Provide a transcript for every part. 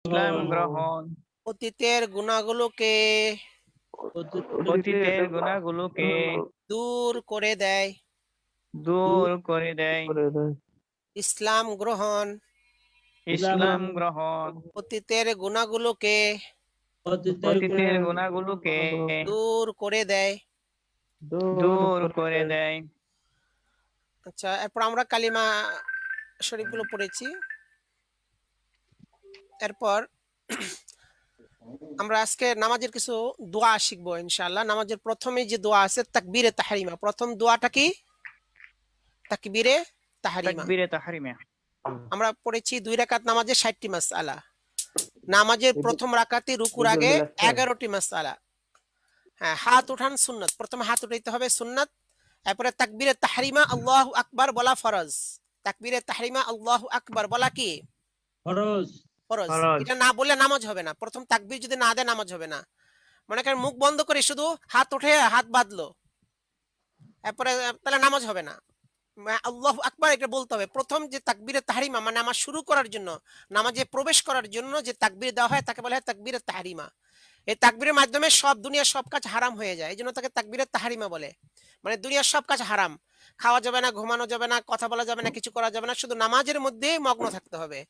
ইসলাম গ্রহণ, অতীতের গুনাহগুলোকে অতীতের গুনাহগুলোকে দূর করে দেয়। দূর করে দেয়। ইসলাম গ্রহণ ইসলাম গ্রহণ, অতীতের গুনাহগুলোকে অতীতের গুনাহগুলোকে দূর করে দেয়। দূর করে দেয়। আচ্ছা, এরপর আমরা কালিমা শরীফগুলো পড়েছি। এরপর আমরা আজকে নামাজের কিছু দোয়া শিখবো ইনশাআল্লাহ। নামাজের প্রথমে যে দোয়া আছে তাকবীরে তাহরিমা, প্রথম দোয়াটা কি? তাকবীরে তাহরিমা। তাকবীরে তাহরিমা। আমরা পড়েছি 2 রাকাত নামাজে 60টি মাসআলা। নামাজের প্রথম রাকাতে রুকুর আগে 11টি মাসআলা। হ্যাঁ, হাত উঠান সুন্নাত, প্রথমে হাত উঠাইতে হবে সুন্নাত। এরপরে তাকবীরে তাহরিমা আল্লাহু আকবার বলা ফরজ। তাকবীরে তাহরিমা আল্লাহু আকবার বলা কি? ফরজ। ফরজ। এটা না বললে নামাজ হবে না। প্রথম তাকবীর যদি না দেয় নামাজ হবে না। মনে করেন মুখ বন্ধ করে শুধু হাত উঠে হাত বাঁধলো, এরপরে তাহলে নামাজ হবে না। আল্লাহু আকবার এটা বলতে হবে। প্রথম যে তাকবীরে তাহরিমা মানে নামাজ শুরু করার জন্য, নামাজে প্রবেশ করার জন্য যে তাকবীর দেওয়া হয় তাকে বলা হয় তাকবীরে তাহরিমা। এই তাকবীরের মাধ্যমে সব দুনিয়ার সব কাজ হারাম হয়ে যায়, এই জন্য তাকে তাকবীরে তাহরিমা বলে। মানে দুনিয়ার সব কাজ হারাম, খাওয়া যাবে না, ঘুমানো যাবে না, কথা বলা যাবে না, কিছু করা যাবে না, শুধু নামাজের মধ্যেই মগ্ন থাকতে হবে।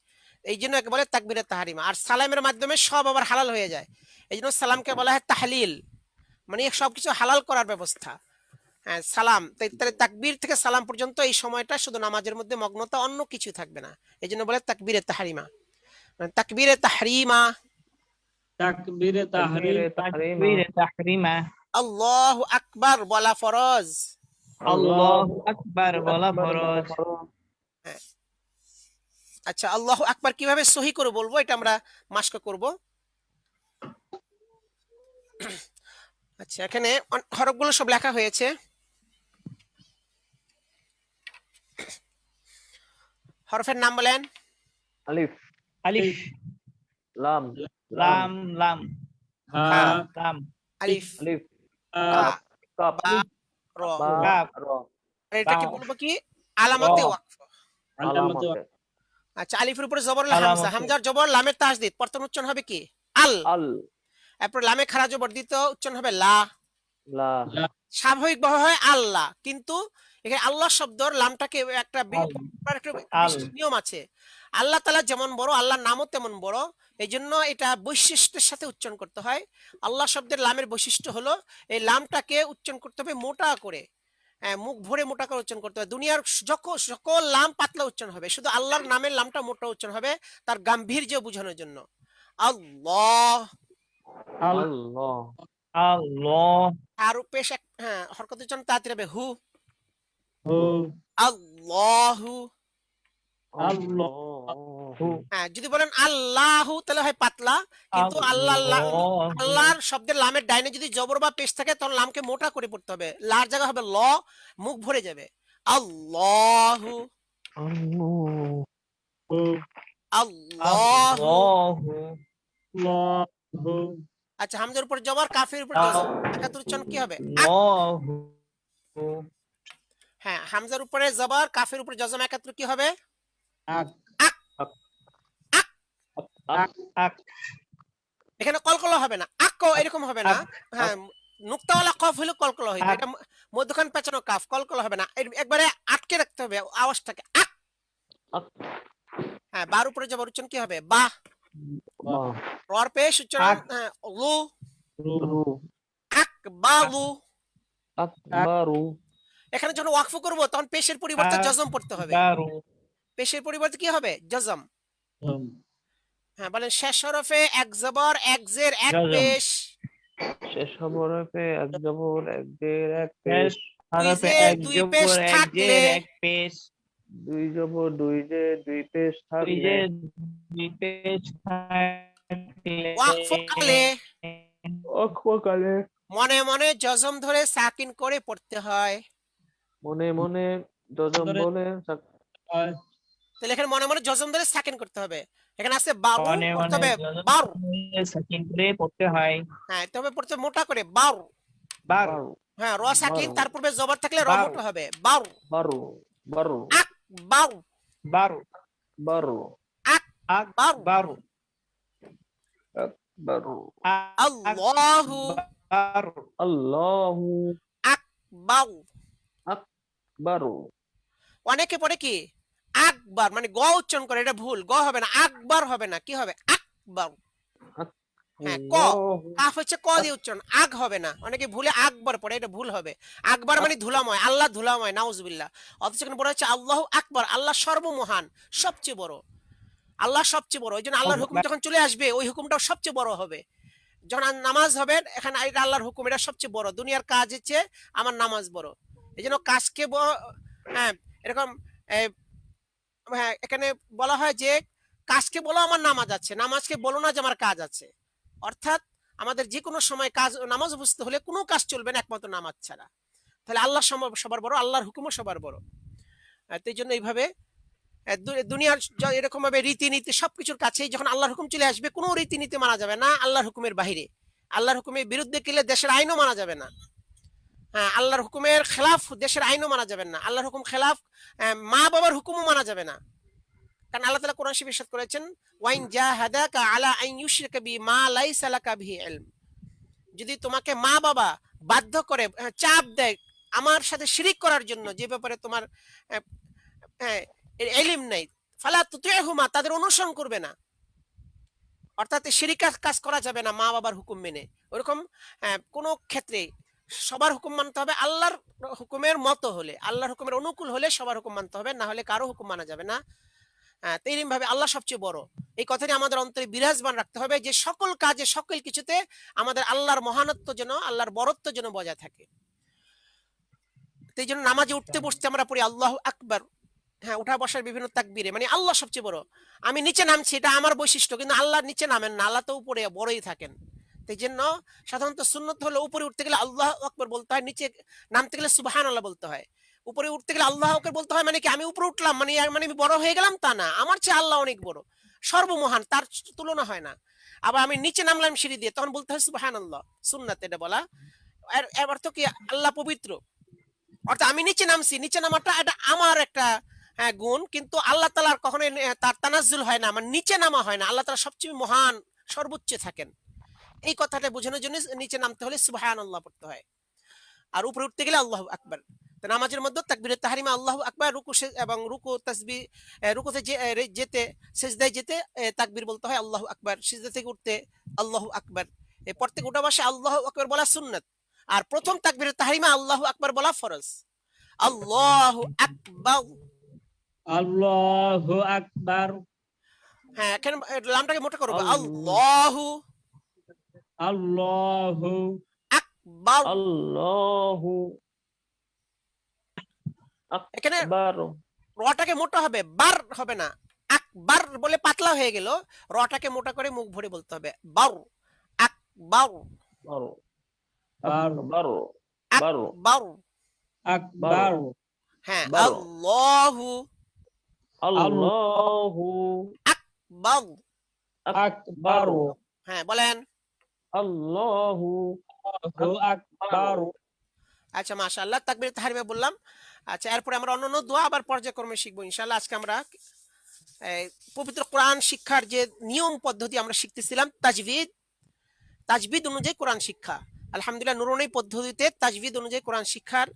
এই জন্য একে বলে তাকবীরে তাহরিমা। আর সালামের মাধ্যমে সব আবার হালাল হয়ে যায়, এই জন্য সালামকে বলা হয় তাহলিল, মানে সবকিছু হালাল করার ব্যবস্থা। হ্যাঁ, সালাম তাহলে তাকবীর থেকে সালাম পর্যন্ত এই সময়টা শুধু নামাজের মধ্যে মগ্নতা, অন্য কিছু থাকবে না, এই জন্য বলে তাকবীরে তাহরিমা। তাকবীরে তাহরিমা তাকবীরে তাহরিম, তাকবীরে তাহরিমা, আল্লাহু আকবার বলা ফরজ। আল্লাহু আকবার বলা ফরজ। হ্যাঁ। আচ্ছা, আল্লাহু আকবার কিভাবে সহি করে বলবো এটা আমরা মাস্ক করব। আচ্ছা, এখানে হরফগুলো সব লেখা হয়েছে। হরফের নাম বলেন। আলিফ, আলিফ, লাম, লাম, লাম, হা, লাম, আলিফ, আলিফ, কা, কাপ, বা, র। বা, কাফ, র, আর এটাকে তা, বলবো কি? আলামতে র, ওয়াকফ। আলামতে আলামতে, আচ্ছা, আলিফের উপরে জবর হলো হামজা, আলামতে, হামজার জবর লামের তাসদিদ, প্রথম উচ্চারণ হবে কি? আল। আল, এরপর লামে খাড়া জবর, দ্বিতীয় উচ্চারণ হবে লা। লা, স্বাভাবিকভাবে হয় আল্লাহ, কিন্তু এখানে আল্লাহ শব্দর লামটাকে একটা একটা আল, বিশেষ নিয়ম আছে। আল্লাহ তাআলা যেমন বড়, আল্লাহর নামও তেমন বড়, এই জন্য এটা বৈশিষ্ট্যের সাথে উচ্চারণ করতে হয়। আল্লাহ শব্দের লামের বৈশিষ্ট্য হলো এই লামটাকে উচ্চারণ করতে হবে মোটা করে। হ্যাঁ, মুখ ভরে মোটা করে উচ্চারণ করতে হবে। দুনিয়ার সকল লাম পাতলা উচ্চারণ হবে, শুধু আল্লাহর নামের লামটা মোটা উচ্চারণ হবে, তার গাম্ভীর্য বোঝানোর জন্য। আল্লাহ। আল্লাহ, আল্লাহ, আর পেশ হ্যাঁ, হরকত উচ্চারণ তাড়াতাড়ি হবে হু। হু, আল্লাহু। আল্লাহু, হ্যাঁ, যদি বলেন আল্লাহু তাহলে হয় পাতলা, কিন্তু আল্লাহ আল্লাহর শব্দের লামের ডাইনে যদি জবর বা পেশ থাকে তখন লামকে মোটা করে পড়তে হবে, লার জায়গা হবে ল, মুখ ভরে যাবে। আল্লাহু, হু, আল্লাহু। আল্লাহু, আল্লাহু, আচ্ছা, হামজার উপর জবর, কাফের উপর জজম, একাতুর উচ্চারণ কি হবে? আক। আল্লাহু, হ্যাঁ, হামজার উপরে জবর, কাফের উপর জজম, একাতুর কি হবে? আক, আক। আক। আক, আক, এখানে কলকলা হবে না, আক এরকম হবে না। হ্যাঁ, নুক্তাওয়ালা কফ হলে কলকলা হইবে, এটা মধ্যখান পেঁচানো কাফ, কলকলা হবে না, একবারে আটকে রাখতে হবে আওয়াজটাকে, আক। আক, হ্যাঁ, বার উপরে যাবার উচ্চারণ কি হবে? বা। বা, রর পেশ উচ্চারণ, আক, হ্যাঁ, লু। রু, রু, আকবালু। আকবারু, এখানে যখন ওয়াকফ করব তখন পেশের পরিবর্তে জজম পড়তে হবে। আকবারু, পেশের পরিবর্তে কি হবে? জজম। হুম, হ্যাঁ, বলেন শেষ হরফে এক জবর এক জের এক জজম, পেশ, শেষ হরফে এক জবর, এক জের, এক শেষ পেশ, দুই হরফে জের এক দুই পেশ জবর, এক থাকলে, জের, এক পেশ, দুই জবর, দুই জের, দুই পেশ দুই থাকলে, জের, দুই পেশ থাকলে, ওয়াকফ কালে অক্ষকালে, মনে মনে জজম ধরে সাকিন করে পড়তে হয়। মনে মনে যজম ধরে বলে হয়, তাহলে এখানে মনে মনে জজম ধরে সাকিন করতে হবে। এখানে আছে বারু, মনে পড়তে মনে হবে জজম বারু। সাকিন করে পড়তে হয়। হ্যাঁ, তবে পড়তে হবে মোটা করে, বারু। বারু, বারু, হ্যাঁ, র সাকিন, বারু, তার পূর্বে জবর থাকলে র বারু, মোটা হবে, বারু। বারু, বারু, আক বারু, বারু, বারু, আক আক, বারু। বারু, বারু আল্লাহু আকবার আল্লাহু আকবার। বারু অনেকে পড়ে কি আকবার মানে গ উচ্চারণ করে, এটা ভুল, গ হবে না, আকবার হবে না, কি হবে আকবার। হ্যাঁ, ক আল্লাহু কাফ হচ্ছে ক দিয়ে উচ্চারণ, আগ হবে না, অনেকে ভুলে আকবার পড়ে, এটা ভুল হবে। আকবার মানে ধুলাময়, আল্লাহ ধুলাময়, নাউজুবিল্লাহ। অথচ এখানে বলা হচ্ছে আল্লাহু আকবার, আল্লাহ সর্বমহান, সবচেয়ে বড়, আল্লাহ সবচেয়ে বড়। ওই জন্য আল্লাহর হুকুম যখন চলে আসবে ওই হুকুমটাও সবচেয়ে বড় হবে। যখন নামাজ হবে, এখানে এটা আল্লাহর হুকুম, এটা সবচেয়ে বড়, দুনিয়ার কাজ হচ্ছে আমার নামাজ বড়। এই জন্য কাজকে হ্যাঁ এরকম হ্যাঁ এখানে বলা হয় যে কাজকে বলো আমার নামাজ আছে, নামাজকে বলো না যে আমার কাজ আছে। অর্থাৎ আমাদের যে কোনো সময় কাজ নামাজ উপস্থিত হলে কোনো কাজ চলবে না একমাত্র নামাজ ছাড়া। তাহলে আল্লাহ সবার বড়, আল্লাহর হুকুমও সবার বড়। এই জন্য এইভাবে দুনিয়ার এরকম ভাবে রীতিনীতি সবকিছুর কাছেই যখন আল্লাহর হুকুম চলে আসবে কোনো রীতিনীতি মানা যাবে না আল্লাহর হুকুমের বাহিরে। আল্লাহর হুকুমের বিরুদ্ধে গেলে দেশের আইনও মানা যাবে না। হ্যাঁ, আল্লাহর হুকুমের খেলাফ দেশের আইনও মানা যাবে না। আল্লাহর হুকুম খেলাফ মা বাবার হুকুমও মানা যাবে না। কারণ আল্লাহ তাআলা কোরআন শরীফে ইরশাদ করেছেন, ওয়াইন জাহাদাকা আলা আন ইউশরিকা বি মা লাইসা লাকা বিহি ইলম। যদি তোমাকে মা বাবা বাধ্য করে, চাপ দেয় আমার সাথে শিরিক করার জন্য, যে ব্যাপারে তোমার ইলম নাই, ফালা তুতিহুমা, তাদের অনুসরণ করবে না। অর্থাৎ শিরিক কাজ করা যাবে না মা বাবার হুকুম মেনে। ওরকম কোন ক্ষেত্রে সবার হুকুম মানতে হবে, আল্লাহর হুকুমের মতো হলে, আল্লাহর হুকুমের অনুকূল হলে সবার হুকুম মানতে হবে, না হলে কারো হুকুম মানা যাবে না। তেমনি ভাবে আল্লাহ সবচেয়ে বড়, এই কথাটি আমাদের অন্তরে বিরাজমান রাখতে হবে যে সকল কাজে সকল কিছুতে আমাদের আল্লাহর মহানত্ব যেন, আল্লাহর বরত্ব যেন বজায় থাকে। এই জন্য নামাজে উঠতে বসতে আমরা পড়ি আল্লাহু আকবার। হ্যাঁ, উঠা বসার বিভিন্ন তাকবীরে মানে আল্লাহ সবচেয়ে বড়। আমি নিচে নামছি, এটা আমার বৈশিষ্ট্য, কিন্তু আল্লাহ নিচে নামেন না, আল্লাহ তো উপরে বড়ই থাকেন। এই জন্য সাধারণত সুন্নত হলো উপরে উঠতে গেলে আল্লাহু আকবার বলতে হয়, নিচে নামতে গেলে সুবহানাল্লাহ বলতে হয়। উপরে উঠতে গেলে আল্লাহু আকবার বলতে হয়, মানে কি আমি উপরে উঠলাম মানে আমি বড় হয়ে গেলাম তা না, আমার চেয়ে আল্লাহ অনেক বড়, সর্বমহান, তার তুলনা হয় না। আবার আমি নিচে নামলাম সিঁড়ি দিয়ে, তখন বলতে হয় সুবহানাল্লাহ, সুন্নাত এটা বলা। এর অর্থ কি আল্লাহ পবিত্র, অর্থাৎ আমি নিচে নামছি, নিচে নামাটা এটা আমার একটা গুণ, কিন্তু আল্লাহ তাআলার কখনোই তার তানাজ্জুল হয় না, মানে নিচে নামা হয় না, আল্লাহ তাআলা সবচেয়ে মহান, সর্বোচ্চে থাকেন। এই কথাটা বোঝানোর জন্য নিচে নামতে হলে সুবহানাল্লাহ পড়তে হয়, আর উপরে উঠতে গেলে আল্লাহু আকবার। তো নামাজের মধ্যে তাকবীরে তাহরিমা আল্লাহু আকবার, রুকু এবং রুকু তাসবিহ, রুকুতে যেতে সিজদায় যেতে তাকবীর বলতে হয় আল্লাহু আকবার, সিজদা থেকে উঠতে আল্লাহু আকবার। এরপর থেকে উঠা বসে আল্লাহু আকবার বলা সুন্নাত, আর প্রথম তাকবীরে তাহরিমা আল্লাহু আকবার বলা ফরজ। আল্লাহু আকবার। আল্লাহু আকবার হ্যাঁ, এখানে লামটাকে মোটা করব, আল্লাহু আল্লাহু আকবার। আল্লাহু এখানে বারু রটাকে মোটা হবে, বার হবে না, আকবার বলে পাতলা হয়ে গেল, রটাকে মোটা করে মুখ ভরে বলতে হবে, বাউ আকবার বারু বারু বারু বারু আকবার। আকবার হ্যাঁ, বারু আল্লাহু আল্লাহু আকবার। আকবার হ্যাঁ, বলেন আল্লাহু আল্লাহু আকবার। আচ্ছা, মাশাআল্লাহ, তাকবীরে তাহরিমা বললাম। আচ্ছা, এরপরে আমরা অন্যান্য দোয়া আবার পর্যায়ক্রমে শিখবো ইনশাআল্লাহ। আজকে আমরা পবিত্র কোরআন শিক্ষার যে নিয়ম পদ্ধতি আমরা শিখতেছিলাম, তাজবিদ অনুযায়ী কোরআন শিক্ষা। আলহামদুলিল্লাহ, নুরানী পদ্ধতিতে তাজবিদ অনুযায়ী কোরআন শিক্ষার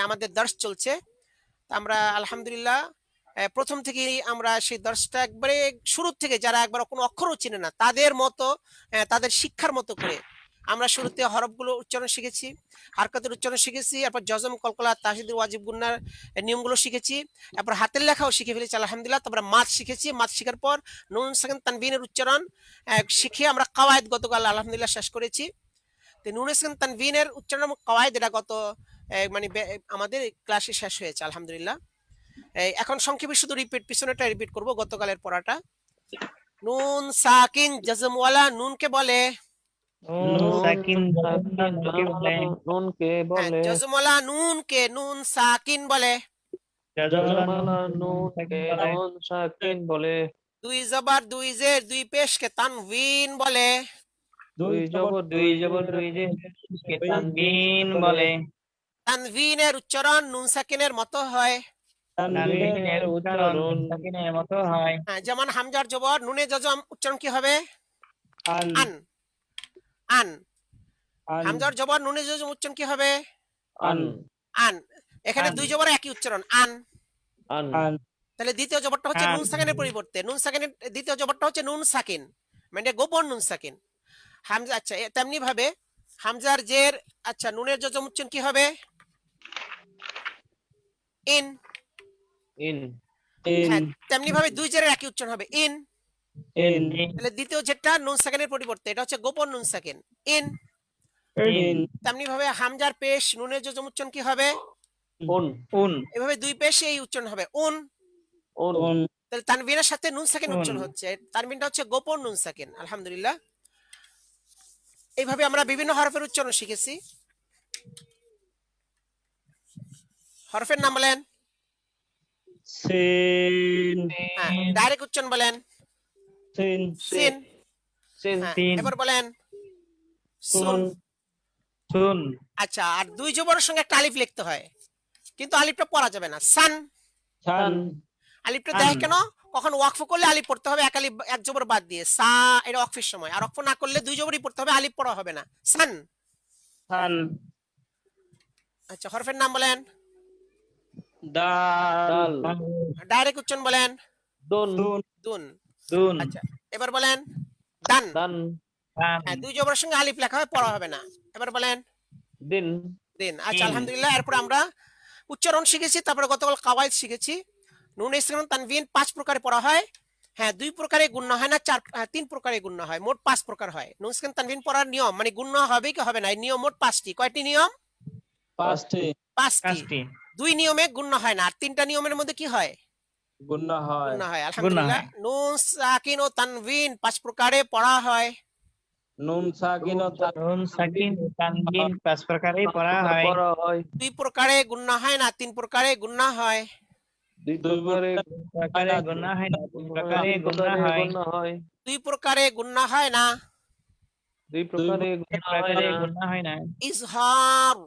আমাদের দর্শ চলছে। আমরা আলহামদুলিল্লাহ প্রথম থেকেই আমরা সেই দর্শটা একবারে শুরু থেকে, যারা একবার কোনো অক্ষরও চিনে না তাদের মতো, তাদের শিক্ষার মতো করে আমরা শুরুতে হরফগুলো উচ্চারণ শিখেছি, হারকাতের উচ্চারণ শিখেছি, এরপর জজম, কলকলা, তাহসিদ, ওয়াজিব, গুন্নার নিয়মগুলো শিখেছি, এরপর হাতের লেখাও শিখে ফেলেছি আলহামদুলিল্লাহ। তারপরে মাদ শিখেছি, মাদ শেখার পর নুন সাকিন তানবিনের উচ্চারণ শিখে আমরা কাওয়ায়েদ গতকাল আলহামদুলিল্লাহ শেষ করেছি। তো নুন সাকিন তানবিনের উচ্চারণ কাওয়ায়েদ এটা গত মানে আমাদের ক্লাসে শেষ হয়েছে আলহামদুলিল্লাহ। এখন সংক্ষেপে শুধু পিছনেটা রিপিট করব, গতকালের পড়াটা। নুন সাকিন জজমওয়ালা নুনকে বলে, নুন সাকিন নুনকে বলে, জজমওয়ালা নুনকে নুন সাকিন বলে, জজমালা নুনকে নুন সাকিন বলে, দুই জবর দুই জের দুই পেশকে তানবিন বলে, দুই জবর দুই জবর দুই জের কে তানবিন বলে, তানবিনের উচ্চারণ নুন সাকিনের মতো হয়, তানবিনের উচ্চারণ নুন সাকিনের মতো হয়। যেমন হামজার জবর নুনে জজম উচ্চারণ কি হবে? আন। আন আন হামজার জবর নুনের জজম উচ্চারণ কি হবে? আন আন। এখানে আন। দুই জবর একই উচ্চারণ আন। আন আন তাহলে দ্বিতীয় জবরটা হচ্ছে আন। নুন সাকিনের পরিবর্তে নুন সাকিনের দ্বিতীয় জবরটা হচ্ছে নুন সাকিন, মানে গোপন নুন সাকিন। হামজা আচ্ছা তেমনি ভাবে হামজার জের আচ্ছা নুনের জজম উচ্চারণ কি হবে? ইন। ইন ইন হ্যাঁ তেমনি ভাবে দুই জেরের একই উচ্চারণ হবে ইন। ইন তাহলে দ্বিতীয় জেরটা নুন সাকিনের পরিবর্তে এটা হচ্ছে গোপন নুন সাকিন ইন। ইন তেমনি ভাবে হামজার পেশ নুনের জজম উচ্চারণ কি হবে? উন উন। এভাবে দুই পেশ এই উচ্চারণ হবে উন। উন উন তাহলে তানবিনের সাথে নুন সাকিন উন। উচ্চারণ হচ্ছে, তানবিনটা হচ্ছে গোপন নুন সাকিন। আলহামদুলিল্লাহ। এইভাবে আমরা বিভিন্ন হরফের উচ্চারণ শিখেছি। হরফের নাম বলেন। সিন হ্যাঁ ডাইরেক্ট উচ্চারণ বলেন। সিন সিন। সিন হ্যাঁ সিন। এবার বলেন সুন। সুন সুন। আচ্ছা আর দুই জবরের সঙ্গে একটা আলিফ লিখতে হয়, কিন্তু আলিফটা পড়া যাবে না। সান। সান আলিফটা সান। দেয় কেন? কখন ওয়াকফ করলে আলিফ পড়তে হবে এক আলিফ এক জবর বাদ দিয়ে সা, এটা ওয়াকফের সময়। আর ওয়াকফ না করলে দুই জবরই পড়তে হবে, আলিফ পড়া হবে না। সান। সান আচ্ছা হরফের নাম বলেন। দাল দাল ডাইরেক্ট উচ্চারণ বলেন। দুন দুন দুন। দুন। আচ্ছা এবার বলেন দান। দান দান। হ্যাঁ দুই জবরের সঙ্গে আলিফ লেখা হয়, পড়া হবে না। এবার বলেন দিন দিন। আচ্ছা দিন। আলহামদুলিল্লাহ। এরপর আমরা উচ্চারণ শিখেছি, তারপরে গতকাল কাওয়াইদ শিখেছি। নুন ইসলাম তানবিন 5 প্রকারে পড়া হয়। হ্যাঁ 2 প্রকারে গুণ্য হয় না, 3 প্রকারে গুণ্য হয়, মোট 5 প্রকার হয়। নুন ইসলাম তানবিন পড়ার নিয়ম মানে গুণ্য হবে কি হবে না, এই নিয়ম মোট 5টি। কয়টি নিয়ম? পাঁচটি 5টি। পাঁচটি। 2 নিয়মে গুণ্য হয় না, আর 3টা নিয়মের মধ্যে কি হয়? গুণ হয় গুণ্য হয়। আলহামদুলিল্লাহ। হয়। নুন সাকিন ও তানবিন 5 প্রকারে পড়া হয়। নুন সাকিন ও নুন সাকিন তানবিন 5 প্রকারে পড়া হয়। পড়া হয় 2 প্রকারে গুণ্য হয় না, 3 প্রকারে গুণ্য হয়। দুই দুই প্রকারে প্রকারে গুণা হয় না, 3 প্রকারে গুণা হয়। গণ্য হয় 2 প্রকারে গুণ্য হয় না। দুই প্রকারে এক গণ্য হয় প্রকারে না গুণা হয় না। ইজহার,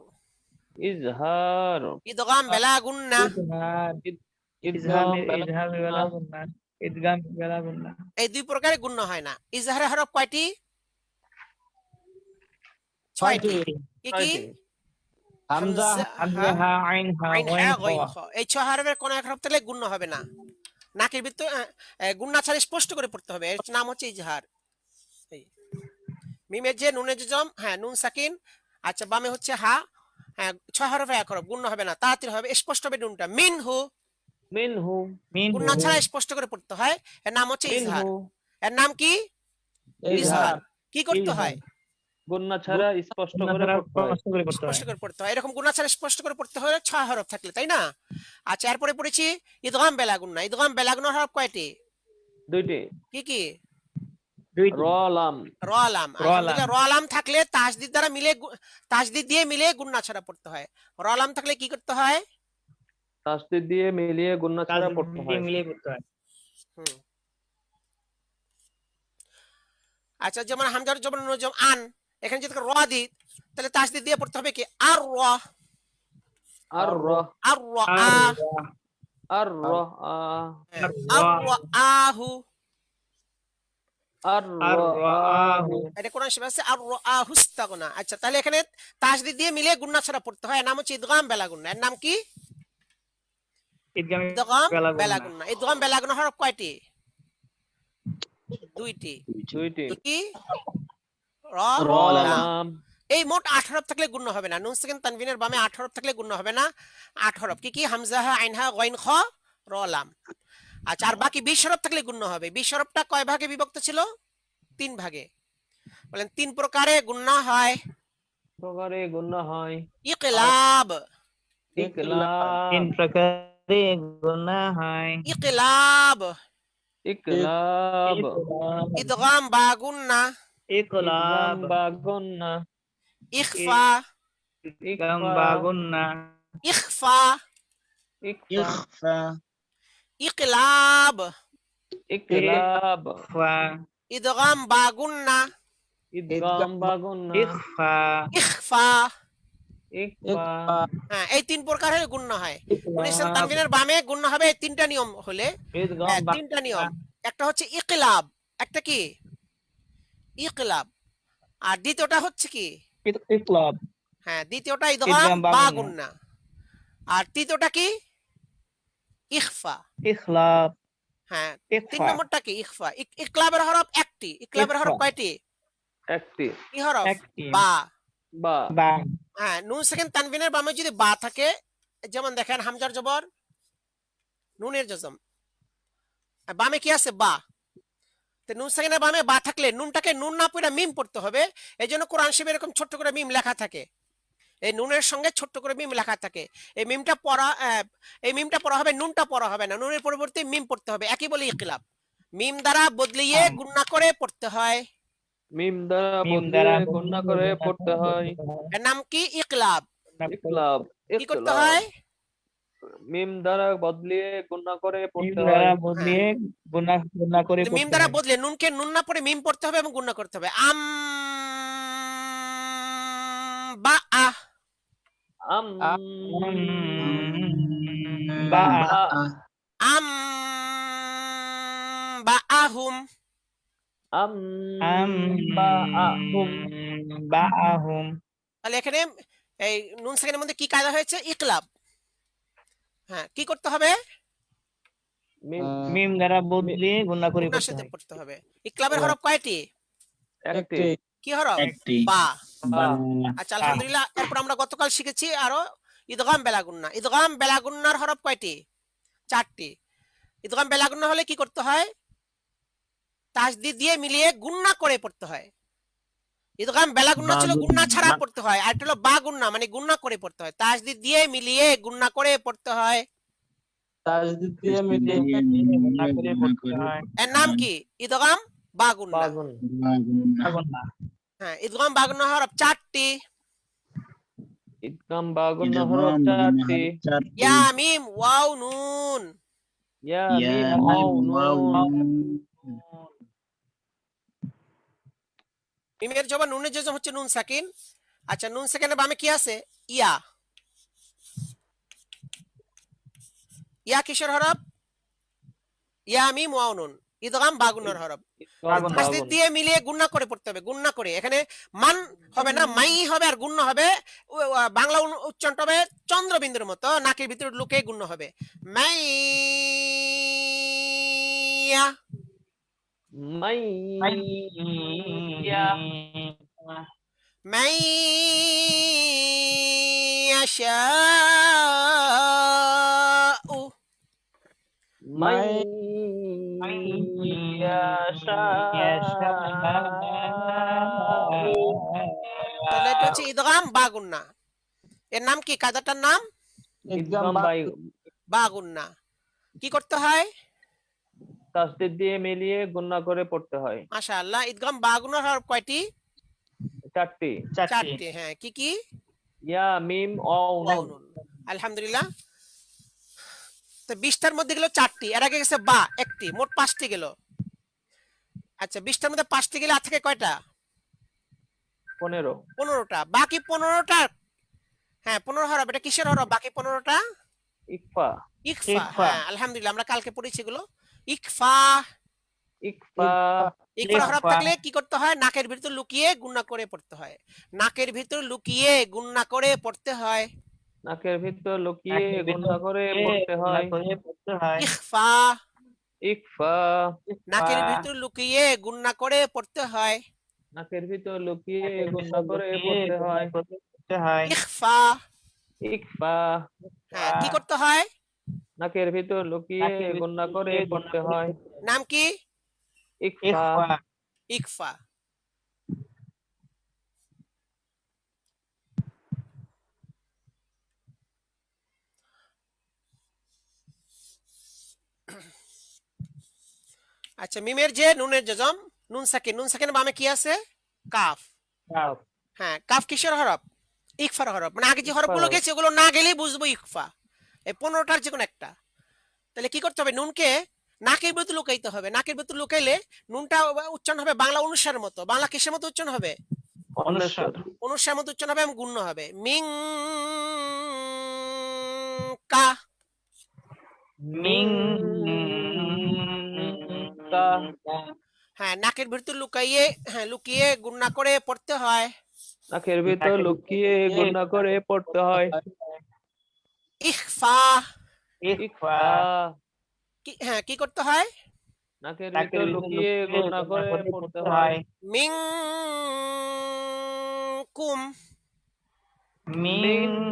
ইজহার ইদগাম বেলা গুন্না। ইজহার। ইদগাম ইজহার বেলা গুণা। ইদগাম বেলা গুণা। এই 2 প্রকারে গুণ্য হয় না। ইজহারের হরফ কয়টি? 6টি। ছয়টি কি কি? হামজা হামজা হা আইন হা আইন ওয়াইন হ্যাঁ খ। গইন খ। এই 6 হরফের কোন এক হরফ থাকলে গুণ্য হবে না। নাকের ভিতর গুণ্না ছাড়া স্পষ্ট করে পড়তে হবে, এর নাম হচ্ছে ইজহার। এই মিমের যে নুনের যে জম, হ্যাঁ নুন সাকিন। আচ্ছা বামে হচ্ছে হা, হ্যাঁ 6 হরফে এক হরফ, গুণ্য হবে না, তাড়াতাড়ি হবে, স্পষ্ট হবে নুনটা। মিনহু মিনহু মিন গুণ্না ছাড়া স্পষ্ট করে পড়তে হয়, এর নাম হচ্ছে ইজহার। মিনহু এর নাম কি? ইজহার। কি করতে ইজহার। হয়? গুন্না ছাড়া স্পষ্ট গুণা করে ছাড়া পড়তে হয় স্পষ্ট করে পড়তে স্পষ্ট হয়। করে পড়তে হয়। এরকম গুণা ছাড়া স্পষ্ট করে পড়তে হয় 6 হরফ থাকলে, তাই না? আচ্ছা এরপরে পড়েছি ইদগাম বেলা গুন্না। ইদগাম বেলা গুন্নার হরফ কয়টি? দুইটি কি কি? দুইটি। র লাম র লাম। র লাম। আলহামদুলিল্লাহ। র লাম থাকলে তাসদিদ দ্বারা মিলে তাসদিদ দিয়ে মিলে গুন্না ছাড়া পড়তে হয়। র লাম থাকলে কি করতে হয়? তাসদিদ দিয়ে মিলিয়ে গুন্না ছাড়া পড়তে হয় মিলিয়ে পড়তে হয়। হুম। আচ্ছা যেমন হামজার জবর নুন জম আন, এখানে যদি র দিই তাহলে তাসদিদ দিয়ে পড়তে হবে কি? আর র। আর র আর র আ। আর র আ আর র আহু। আর আর র রাআহু। এটা কোরআন শরীফে আছে আর রাআহু ইস্তাগনা। আচ্ছা তাহলে এখানে তাসদিদ দিয়ে মিলে গুন্না ছাড়া পড়তে হয়, এর নাম হচ্ছে ইদগাম বেলা গুন্না। এর নাম কি? ইদগাম ইদগাম বেলা বেলা গুণা। গুন্না। ইদগাম বেলা গুন্না হরফ কয়টি? 2টি। দুইটি কি? র র লাম। লাম এই মোট 8 হরফ থাকলে গুণ্য হবে না। নুন সাকিন তানবিনের বামে 8 হরফ থাকলে গুণ্য হবে না। 8 হরফ কি কি? হামজা হা আইন হা গইন খ র লাম। আচ্ছা আর বাকি 20 হরফ থাকলে গুণ্য হবে। 20 হরফটা কয় ভাগে বিভক্ত ছিল? 3 ভাগে। বলেন 3 প্রকারে গুণ্য হয়। প্রকারে গুন্না হয় ইকলাব, ইকলাব 3 প্রকারে গুণা হয়। ইকলাব, ইকলাব ইদগাম বা গুন্না, ইকলাব। ইদগাম বা গুন্না ইখফা, ইদগাম ইকফা বা গুণা। ইখফা, ইকফা ইখফা ইকলাব, ইকলাব ফা। ইদগাম বা গুন্না, ইদগাম বা গুন্না ইখফা। ইখফা। ইকফা হ্যাঁ এই 3 প্রকার হলে গুণ্য হয়। উনিশান তানবিনের বামে গুণ্য হবে এই 3টা নিয়ম হলে। ইদগাম হ্যাঁ বা 3টা নিয়ম। একটা হচ্ছে ইকলাব, একটা কি? ইকলাব। আর দ্বিতীয়টা হচ্ছে কি? ইকলাব। হ্যাঁ, দ্বিতীয়টা ইদগাম ইদগাম বা বা গুন্না। গুন্না। আর তৃতীয়টা কি? ইখফা। ইখলাব। হ্যাঁ, 3 ইখফা। নম্বরটা কি? ইখফা। ইকলাবের হরফ একটি। ইকলাবের হরফ ইখফা। কয়টি? একটি। কি হরফ? একটি। বা। বা। বা। হ্যাঁ, নুন সেকেন্ড তানবিনের বামে যদি বা থাকে, যেমন দেখেন হামজার জবর, নুনের জজম, আর বামে কি আছে? বা। তো নুন সেকেন্ডের বামে বা থাকলে নুনটাকে নুন না পড়ে মিম পড়তে হবে। এই জন্য কোরআন শরীফে এরকম ছোট্ট করে মিম লেখা থাকে। এই নুনের সঙ্গে ছোট্ট করে মিম লেখা থাকে। এই মিমটা পড়া হবে, নুনটা পড়া হবে না। নুনের পরিবর্তে মিম পড়তে হবে। একই বলে ইকলাব। মিম দ্বারা বদলিয়ে হ্যাঁ। গুণনা করে পড়তে হয়। মিম দ্বারা মিম বদলিয়ে দ্বারা গুণনা করে পড়তে হয়। এর নাম কি? ইকলাব। ইকলাব। কি করতে ইকলাব। হয়? মিম দ্বারা বদলিয়ে গুণনা করে মিম পড়তে দ্বারা হয়। বদলিয়ে গুণা করে কিন্তু মিম পড়তে দ্বারা হয়। বদলে নুনকে নুন না পড়ে মিম পড়তে হবে এবং গুণনা করতে হবে। বা আহ। আম বা। বা আম বা আহুম। আম আম বা আহুম। বা আহুম। তাহলে এখানে এই নুন সেকেন্ডের মধ্যে কি কায়দা হয়েছে? ইকলাব। হ্যাঁ, কি করতে হবে? মিম মিম দ্বারা বদলিয়ে গুণা করে গুণার পড়তে সাথে হয়। পড়তে হবে। ইকলাবের হরফ কয়টি? একটি। কি হরফ? একটি। বা। বা। আচ্ছা, আলহামদুলিল্লাহ। এরপর আমরা গতকাল শিখেছি আরো ইদগাম বেলাগুন্না। ইদগাম বেলাগুন্নার হরফ কয়টি? 4টি। ইদগাম বেলাগুন্না হলে কি করতে হয়? তাসদিদ দিয়ে মিলিয়ে গুন্না করে পড়তে হয়। ইদগাম বেলাগুন্না ছিল গুন্না ছাড়া পড়তে হয়, আর এটা হলো বা গুন্না, মানে গুন্না করে পড়তে হয়। তাসদিদ দিয়ে মিলিয়ে গুন্না করে পড়তে হয়। তাজদিদ দিয়ে মিলিয়ে গুণা করে পড়তে হয়। এর নাম কি? ইদগাম বা গুন্না। বাগুন। গুণা। হ্যাঁ, ইদগাম বা গুন্না হরফ 4টি। ইদগাম বাগুন হরফ 4টি। ইয়া মিম ওয়াও নুন। ইয়া মিম ওয়াও নুন। মিমের জবান নুনের জজম হচ্ছে নুন সাকিন। আচ্ছা, নুন সাকিনের বামে কি আছে? ইয়া। ইয়া কিসের হরফ? ইয়া মিম ওয়াও নুন। ইদগাম বা গুন্নার হরফ। ইদগাম বাগুন। তাসদিদ বাগুন। দিয়ে মিলিয়ে গুন্না করে পড়তে হবে। গুন্না করে, এখানে মান হবে না, মাই হবে, আর গুণ্য হবে। বাংলা উচ্চারণটা হবে চন্দ্রবিন্দুর মতো, নাকের ভিতরে লুকে গুণ্য হবে। মাইয়া। মাইয়া। মাইয়াশাউ। মাইয়াশাউ। তাহলে এটা হচ্ছে ইদগাম বা গুন্না। এর নাম কি? কায়দাটার নাম ইদগাম ইদগাম বা গুন্না। কি করতে হয়? তাসদিদ দিয়ে মিলিয়ে গুণনা করে পড়তে হয়। মাশাআল্লাহ। ইদগাম বা গুন্নার হরফ কয়টি? 4টি। 4টি। হ্যাঁ, কি কি? ইয়া মিম ওয়াও ওয়াও নুন। নুন। আলহামদুলিল্লাহ। তো 20টার মধ্যে গেল 4টি, এর আগে গেছে বা একটি, মোট 5টি গেল। আচ্ছা, 20টার মধ্যে 5টি গেলে আর থেকে কয়টা? 15। 15টা। বাকি 15টা, হ্যাঁ 15 হরফ। এটা কিসের হরফ বাকি 15টা? ইকফা। ইকফা। ইকফা। হ্যাঁ, আলহামদুলিল্লাহ, আমরা কালকে পড়েছি এগুলো। ইকফা। ইকফা। ইকফার হরফ ইকফা। থাকলে কি করতে হয়? নাকের ভিতর লুকিয়ে গুণনা করে পড়তে হয়। নাকের ভিতর লুকিয়ে গুণনা করে পড়তে হয়। নাকের ভিতর লুকিয়ে নাকের ভিতর গুণনা করে দিয়ে পড়তে গুণা হয়। করে পড়তে হয়। ইখফা। ইকফা। নাকের ইকফা। ভিতর লুকিয়ে গুণনা করে পড়তে হয়। নাকের ভিতর লুকিয়ে নাকের গুণনা ভিতর করে লুকিয়ে পড়তে গুণা হয়। করে পড়তে হয়। ইখফা। ইকফা। হ্যাঁ, কি করতে হয়? নাকের ভিতর লুকিয়ে নাকের ভিতর গুণনা করে লুকিয়ে গুণা পড়তে করে হয়। পড়তে হয়। নাম কি? ইকফা। ইখফা। ইকফা। আচ্ছা, মিমের যে নুনের জজম নুন সাকিন। নুন সাকিনের বামে কি আছে? কাফ। কাফ। হ্যাঁ, কাফ কিসের হরফ? ইকফার হরফ। মানে আগে যে ইকফার হরফগুলো হরফ। গেছে ওগুলো না গেলেই বুঝবো ইকফা। এই 15টার যে কোনো একটা। তাহলে কি করতে হবে? নুনকে নাকের ভেতর লুকাইতে হবে। নাকের ভেতর লুকাইলে নুনটা উচ্চারণ হবে বাংলা অনুসারের মতো। বাংলা কিসের মতো উচ্চারণ হবে? অনশ্বর। অনুসারের মতো উচ্চারণ হবে এবং গুণ্য হবে। মিং কা। মিং কা। হ্যাঁ নাকের ভিতর লুকিয়ে, হ্যাঁ লুকিয়ে গুণনা করে পড়তে হয়। নাকের ভিতর লুকিয়ে গুণা করে পড়তে হয়। ইখফা, ইখফা, হ্যাঁ কি করতে হয়? নাকের নাকের ভিতর ভিতর লুকিয়ে গুণা করে পড়তে পড়তে হয়। হয়। মিনকুম, মিনকুম,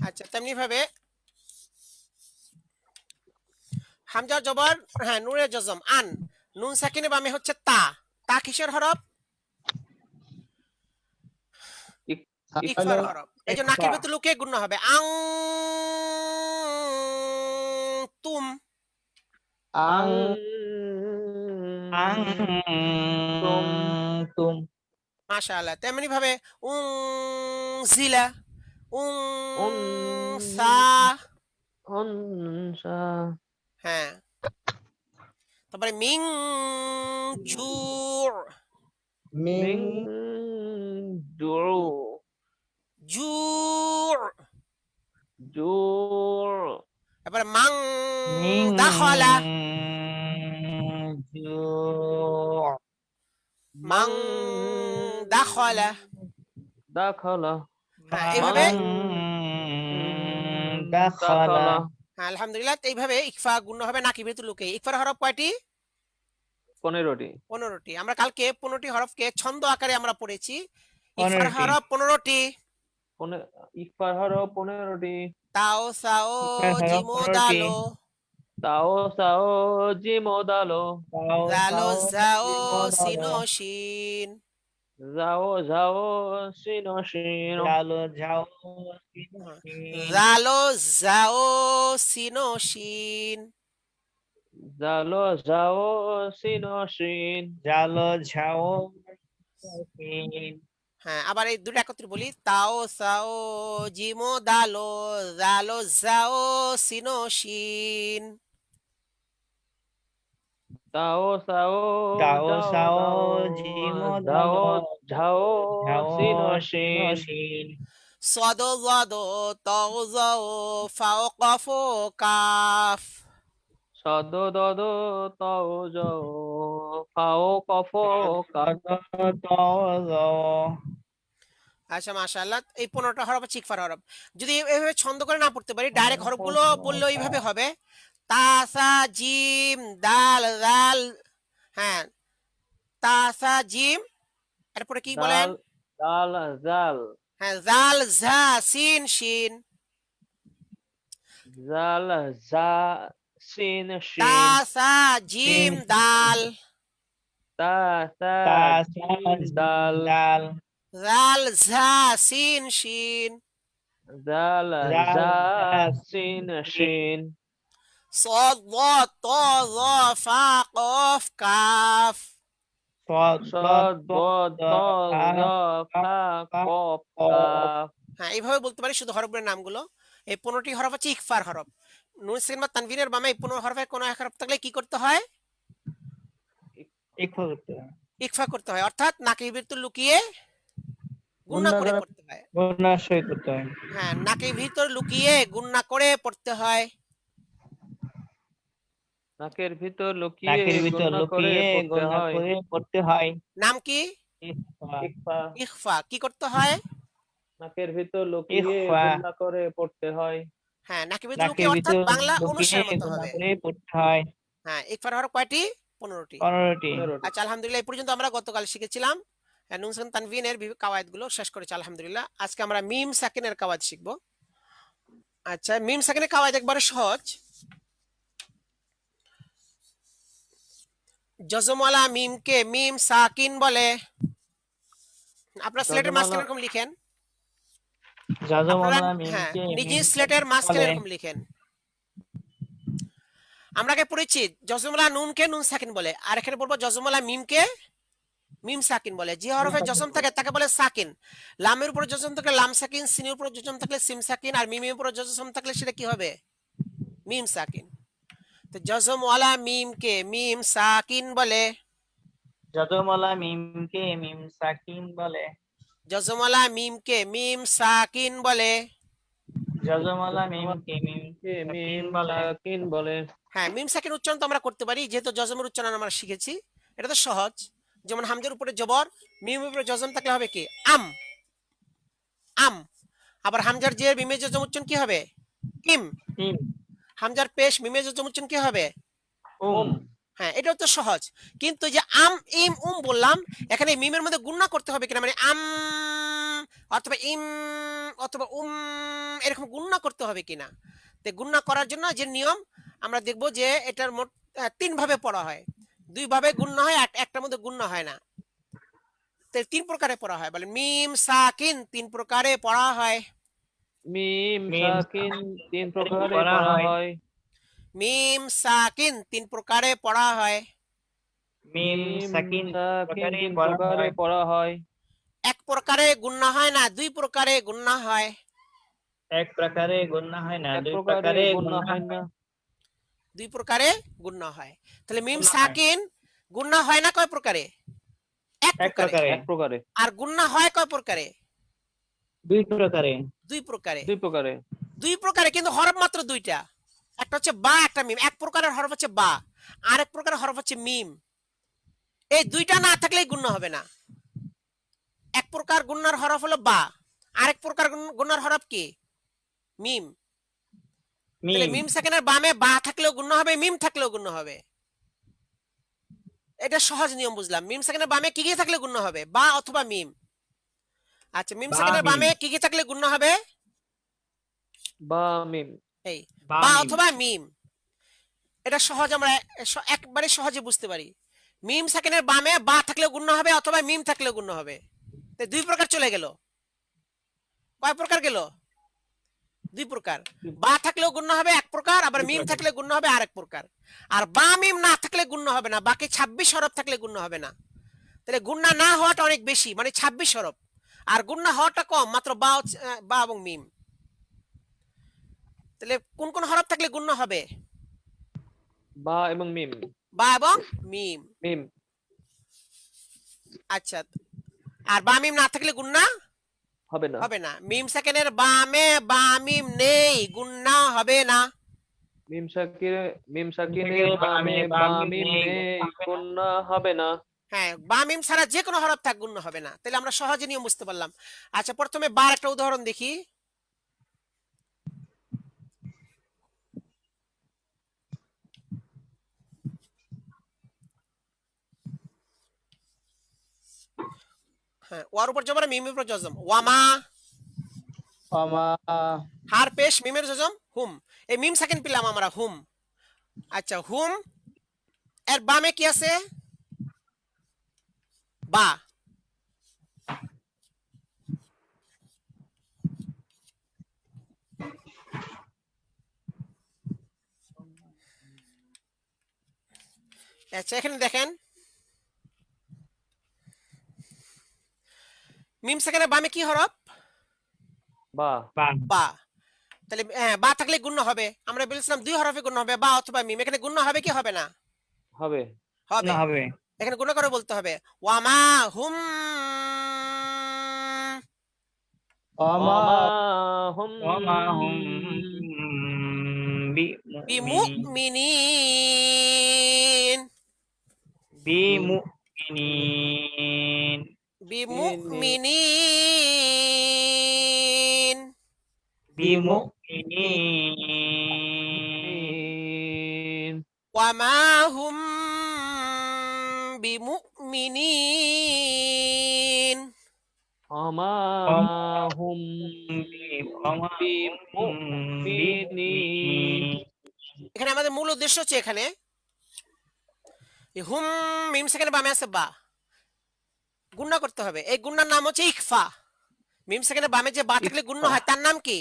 আচ্ছা তেমনি ভাবে হামজার জবর, হ্যাঁ নুনের জজম আন, নুন সাকিনের বামে হচ্ছে তা, তা কিসের হরফ? ইকফার হরফ। এই যে নাকের ভিতর লুকিয়ে গুণ হবে আং তুম, আং আনতুম, মাশাআল্লাহ। তেমনি ভাবে উং জিলা, উং সা, অনসা হ্যাঁ তারপরে মিং জু, মিং মিং জুরু জু, জুর তারপরে মাং মিং দাখালা, জু, মাং দাখালা, দাখালা হ্যাঁ এইভাবে, দাখালা, হ্যাঁ আলহামদুলিল্লাহ। এইভাবে ইকফা গুণ হবে নাকি ভেতর লুকে। ইকফার হরফ কয়টি? 15টি। 15টি। আমরা কালকে 15টি হরফকে ছন্দ আকারে আমরা পড়েছি। ইকফার 15টি। হরফ 15টি। ইকফার হরফ 15টি। তাও সাও ইকফার হরফ জিমো 15টি। দালো, তাও সাও জিমো দালো, তাও জালো সাও জাও জিমো দালো, সিনো শিন, যাও যাও সিনো শিনো, লালো ঝাও সিনো হ্যাঁ, শিন, জালো জাও সিনো শিন, জালো যাও সিনো শিন। জালো ঝাও শিন, হ্যাঁ আবার এই দুটো একত্রে বলি, তাও সাও জিমো দালো, জালো জাও সিনো শিন, তাও সাও তাও যাও সাও যাও জিমো যাও দালো, ঝাও ঝাও সিনো সিনো শিন। শিন, صادو ضادو طاو ظاو فاو قافو কাফ, সদ দদ তাও যাও ফাও কফ কাফ। আচ্ছা মাশাআল্লাহ। এই 15টা হরফ হচ্ছে ইকফার হরফ। যদি এভাবে ছন্দ করে না পড়তে পারি, ডাইরেক্ট হরফগুলো বললেও এইভাবে হবে। তা সা জিম দাল জাল, হ্যাঁ তা সা জিম, এরপরে কি বলেন? দাল দাল জাল, হ্যাঁ জাল ঝা সিন শিন, জাল জা সিন তা শিন, সা জিম দাল, তা সা তা জিম দাল, দাল, জাল ঝা সিন শিন, জাল জাল জা জা সিন শিন, শিন, صاد ضاد طا ظا فا قاف কাফ, صاد সদ বদ ত জ ফা قاف কফ কাফ। হ্যাঁ এইভাবে বলতে পারি শুধু হরফের নামগুলো। এই 15টি হরফ হচ্ছে ইকফার হরফ। নুন সিন বা তানভিনের বামে এই 15 হরফের কোনো এক হরফ থাকলে কি করতে হয়? ইকফা করতে হয়, ইকফা করতে হয়, অর্থাৎ নাকের ভিতর লুকিয়ে গুণনা গুণনা করে করে পড়তে হয়। গুণা সই করতে হয়, হ্যাঁ নাকের ভিতর লুকিয়ে গুণনা করে পড়তে হয়। নাকের ভিতর লুকিয়ে নাকের ভিতর গুণনা করে লুকিয়ে পড়তে গুণা হয়। করে পড়তে হয়। নাম কি? ইকফা, ইকফা। ইখফা। কি করতে হয়? নাকের ভিতর লুকিয়ে ইখফা, গুণনা করে পড়তে হয়। হ্যাঁ নাকের ভিতর লুকিয়ে নাকের অর্থাৎ ভিতর বাংলা লুকিয়ে অনুসার মতো গুণা হবে। করে পড়তে হয়। হ্যাঁ ইকফার হরফ কয়টি? 15টি। 15টি। 15টি। আচ্ছা আলহামদুলিল্লাহ, এই পর্যন্ত আমরা গতকাল শিখেছিলাম নুন সাকিন তানভিনের কাওয়ায়েদ গুলো শেষ করেছি আলহামদুলিল্লাহ। আজকে আমরা মিম সাকিনের কাওয়ায়েদ শিখবো। আচ্ছা মিম সাকিনের কাওয়ায়েদ একবারে সহজ। জজমওয়ালা মিমকে মিম সাকিন বলে। আপনারা স্লেটের মাঝখানে জজমালা এরকম লিখেন। আপনারা জাজমালা হ্যাঁ মিমকে নিজে মিম স্লেটের মাঝখানে বলে। এরকম লিখেন। আমরা আগে পড়েছি জজমওয়ালা নুনকে নুন সাকিন বলে, আর এখানে বলবো জজমওয়ালা মিমকে মিম সাকিন বলে। যে হরফে জজম থাকে তাকে বলে সাকিন। লামের উপর জজম থাকলে লাম সাকিন, সিনের উপর জজম থাকলে সিম সাকিন, আর মিমের উপর জজম থাকলে সেটা কি হবে? মিম সাকিন। তো জজমওয়ালা মিমকে মিম সাকিন বলে। জাজমালা মিমকে মিম সাকিন বলে। জজমওয়ালা মিমকে মিম সাকিন বলে। যজমওয়ালা মিম কে মিম কে মিম বলে। সাকিন বলে। হ্যাঁ, মিম সাকিন উচ্চারণ তো আমরা করতে পারি, যেহেতু জজমের উচ্চারণ আমরা শিখেছি। এটা তো সহজ। যেমন হামজার উপরে জবর, মিমের উপরে জজম থাকলে হবে কি? আম, আম। আবার হামজার জের মিমে জজম উচ্চারণ কি হবে? ইম। ইম, হামজার পেশ মিমে জজম উচ্চারণ কি হবে? উম, হ্যাঁ, এটাও তো সহজ। কিন্তু এই যে আম, ইম, বললাম, এখানে মিমের মধ্যে গুণনা করতে হবে কিনা, মানে আম অথবা ইম অথবা এরকম গুণনা করতে হবে কিনা। তো গুণনা করার জন্য যে নিয়ম আমরা দেখব যে এটার মোট ৩ ভাবে পড়া হয়। ২ ভাবে গুণনা হয়, আর একটার মধ্যে গুণনা হয় না। তো ৩ প্রকারে পড়া হয়। বলে মিম সাকিন ৩ প্রকারে পড়া হয়। মিম মিম সাকিন ৩ প্রকারে পড়া পড়া হয়। হয়। মিম সাকিন ৩ প্রকারে পড়া হয়। মিম মিম সাকিন সাকিন প্রকারে ৩ পড়া প্রকারে হয়। পড়া হয়। ১ প্রকারে গুণনা হয় না, ২ প্রকারে গুণনা হয়। এক প্রকারে গুণনা হয় না, এক ২ প্রকারে প্রকারে গুণনা গুণনা হয় না। হয়। ২ প্রকারে গুণনা হয়। তাহলে মিম গুণনা হয় সাকিন গুণনা হয় না কয় প্রকারে? ১ এক প্রকারে। প্রকারে, এক প্রকারে, আর গুণনা হয় কয় প্রকারে? ২ প্রকারে। ২ প্রকারে। ২ প্রকারে। ২ প্রকারে, কিন্তু হরফ মাত্র ২টা। একটা হচ্ছে বা, একটা মিম। ১ প্রকারের হরফ হচ্ছে বা, আরেক প্রকারের হরফ হচ্ছে মিম। এই ২টা না থাকলেই গুণনা হবে না। ১ প্রকার গুণনার হরফ হলো বা, আরেক প্রকার গুণনার হরফ কি? মিম। তাহলে মিম, মিম সাকিনের বামে বা থাকলেও গুণনা হবে, মিম থাকলেও গুণনা হবে। এটা সহজ নিয়ম বুঝলাম। মিম সাকিনের বামে কি কি থাকলে গুণনা হবে? বা অথবা মিম। আচ্ছা, মিম বা সাকিনের মিম, বামে কি কি থাকলে গুণনা হবে? বা মিম। এই বা বা মিম। অথবা মিম। এটা সহজ, আমরা একবারে সহজে বুঝতে পারি। মিম সাকিনের বামে বা থাকলেও গুণনা হবে অথবা মিম থাকলেও গুণনা হবে। তো ২ প্রকার চলে গেল। কয় প্রকার গেল? ২ প্রকার। বা থাকলেও গুণনা হবে ১ প্রকার, আবার ২ মিম প্রকার। থাকলে গুণনা হবে আরেক প্রকার। আর বা মিম না থাকলে গুণনা হবে না, বাকি ২৬ হরফ থাকলে গুণনা হবে না। তাহলে গুণনা না হওয়াটা অনেক বেশি, মানে ২৬ হরফ। আর গুণনা হওয়াটা কম, মাত্র বা এবং মিম। তাহলে কোন কোন হরফ থাকলে গুণনা হবে? বা এবং মিম। বা এবং মিম। মিম আচ্ছা, আর বা মিম না থাকলে গুণনা হবে না। হবে না। মিম সেকেন্ডের বামে বা মিম নেই, গুণনা হবে না। মিম সাকিনের সাকিনের বামে বামে বা বা মিম মিম নেই, নেই, গুণনা হবে না। গুণনা হবে না। হ্যাঁ, বা মিম ছাড়া যে কোনো হরফ থাক গুণনা হবে না। তাহলে আমরা সহজে নিয়ম বুঝতে পারলাম। আচ্ছা, প্রথমে বার একটা উদাহরণ দেখি। হ্যাঁ, ওয়ার উপর জবর, মিমের উপর জজম। ওয়ামা, ওমা, হার পেশ মিমের জজম হুম। এই মিম সেকেন্ড পেলাম আমরা, হুম। আচ্ছা, হুম এর বামে কি আছে? বা। আচ্ছা, এখানে দেখেন মিম সেকেন্ডের বামে কি হরফ? বা বা, বা। তাহলে হ্যাঁ, বা থাকলে গুণ হবে। আমরা বলেছিলাম ২ হরফে গুণ হবে, বা অথবা মিম। এখানে গুণ হবে কি হবে না? হবে। হবে। গুণনা হবে। এখানে গুণ করে বলতে হবে ওয়ামা হুম ওমা, ওমা হুম ওমা হুম বিমুমিনিন, বিমুমিনিন, বিমুমিনিন, বিমুমিনিন, বিমুমিনিন, মিন। ওয়ামা হুম বিমুমিনিন। ওমা ওমা হুম ওমা হুম বিমুমিনিন। বিমুমিনিন। এখানে আমাদের মূল উদ্দেশ্য হচ্ছে এখানে এই হুম মিম সেখানে বামে আছে বা, গুণনা করতে হবে। এই গুণনার নাম হচ্ছে ইকফা। মিম সেখানে বামে যে বা থাকলে গুণ ইকফা হয় তার নাম কি?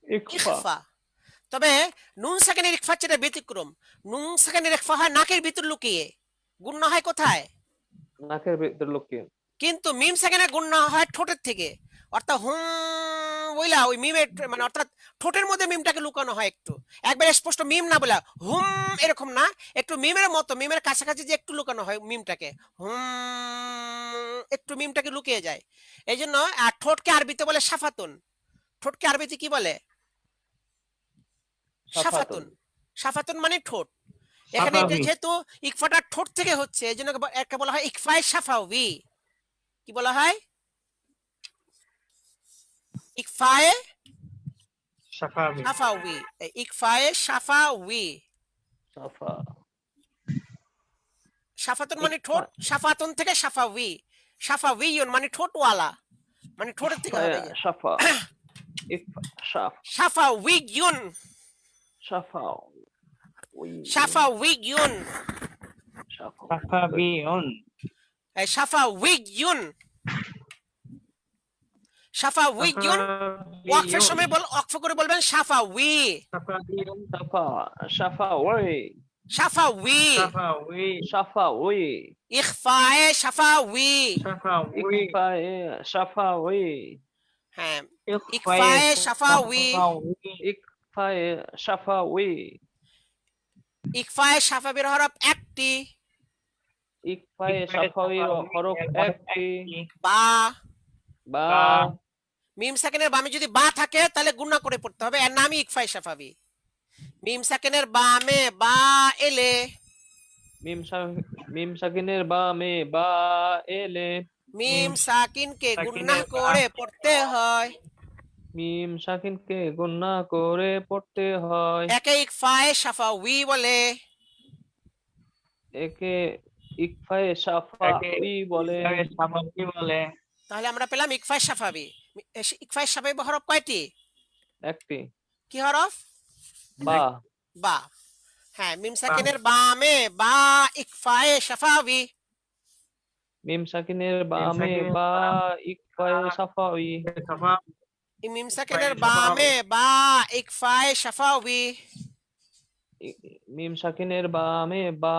ইকফা। ইকফা। তবে নুন সেকেন্ডের ইকফা যেটা ব্যতিক্রম। নুন সেকেন্ডের ইকফা হয় নাকের ভিতর লুকিয়ে, গুণ হয় কোথায়? নাকের ভিতর লুকিয়ে। কিন্তু মিম সেকেন্ডের গুণ হয় ঠোঁটের থেকে। অর্থাৎ হুম বইলা ওই মিমের মানে অর্থাৎ ঠোঁটের মধ্যে মিমটাকে লুকানো হয় একটু। একবার স্পষ্ট মিম না বলা হুম এরকম না, একটু মিমের মতো, মিমের কাছাকাছি যে একটু লুকানো হয় মিমটাকে, হুম একটু মিমটাকে লুকিয়ে যায়। এই জন্য ঠোঁটকে আরবিতে বলে সাফাতুন। ঠোঁটকে আরবিতে কি বলে? শাফাতুন। শাফাতুন মানে ঠোঁট। এখানে এটা শাফাবি। যেহেতু ইকফাটা ঠোঁট থেকে হচ্ছে এই জন্য একটা বলা হয় ইকফায়ে শাফাউই। কি বলা হয়? ইকফায়ে শাফাবি। শাফাউই। ইকফায়ে শাফাউই। সাফা শাফাতুন মানে ঠোঁট, শাফাতুন থেকে শাফাউই। শাফাউইয়ুন মানে ঠোঁটওয়ালা, মানে ঠোঁটের থেকে হবে। এই যে সাফা সাফ শাফাউইয়ুন, সাফা শাফাউইয়ুন, শাফাবিউন। শাফাউইয়ুন, শাফাউইয়ুন। ওয়াকফের সময় ওয়াকফ করে বলবেন শাফাউই, শাফাবিউন। সাফা সাফা ওই শাফাউই। শাফাউই। সাফা ওই ইখফায়ে শাফাউই। শাফাউই। ইকফায়ে সাফা ওই হ্যাঁ, ইকফায়ে ইকফায়ে শাফাউই। শাফাউই। ইকফায়ে সাফা ওই ইকফায়ে শাফাবির হরফ একটি, ইকফায়ে সাফাওয়ির হরফ একটি বা। বা মিম সাকিনের বামে যদি বা থাকে তাহলে গুণা করে পড়তে হবে, এর নামই ইকফায়ে শাফাবি। মিম সাকিনের বামে বা এলে, মিম সাকিনের বামে বা এলে মিম সাকিনকে গুণা করে পড়তে হয়, মিম সাকিনকে গুণা করে পড়তে হয়। একে ইকফায়ে শাফাউই বলে। একে ইকফায়ে সাফাওয়ি বলে। শাফাবি বলে। তাহলে আমরা পেলাম ইকফায়ে শাফাবি। ইকফায়ে শাফাবি হরফ কয়টি? একটি কি হরফ? বা বা। হ্যাঁ, মিম সাকিনের বামে বা ইকফায়ে শাফাবি। মিম সাকিনের বামে বা ইকফায়ে সাফাওয়ি মিম সাকিনের বামে বা ইকফায়ে শাফাবি। মিম সাকিনের বামে বা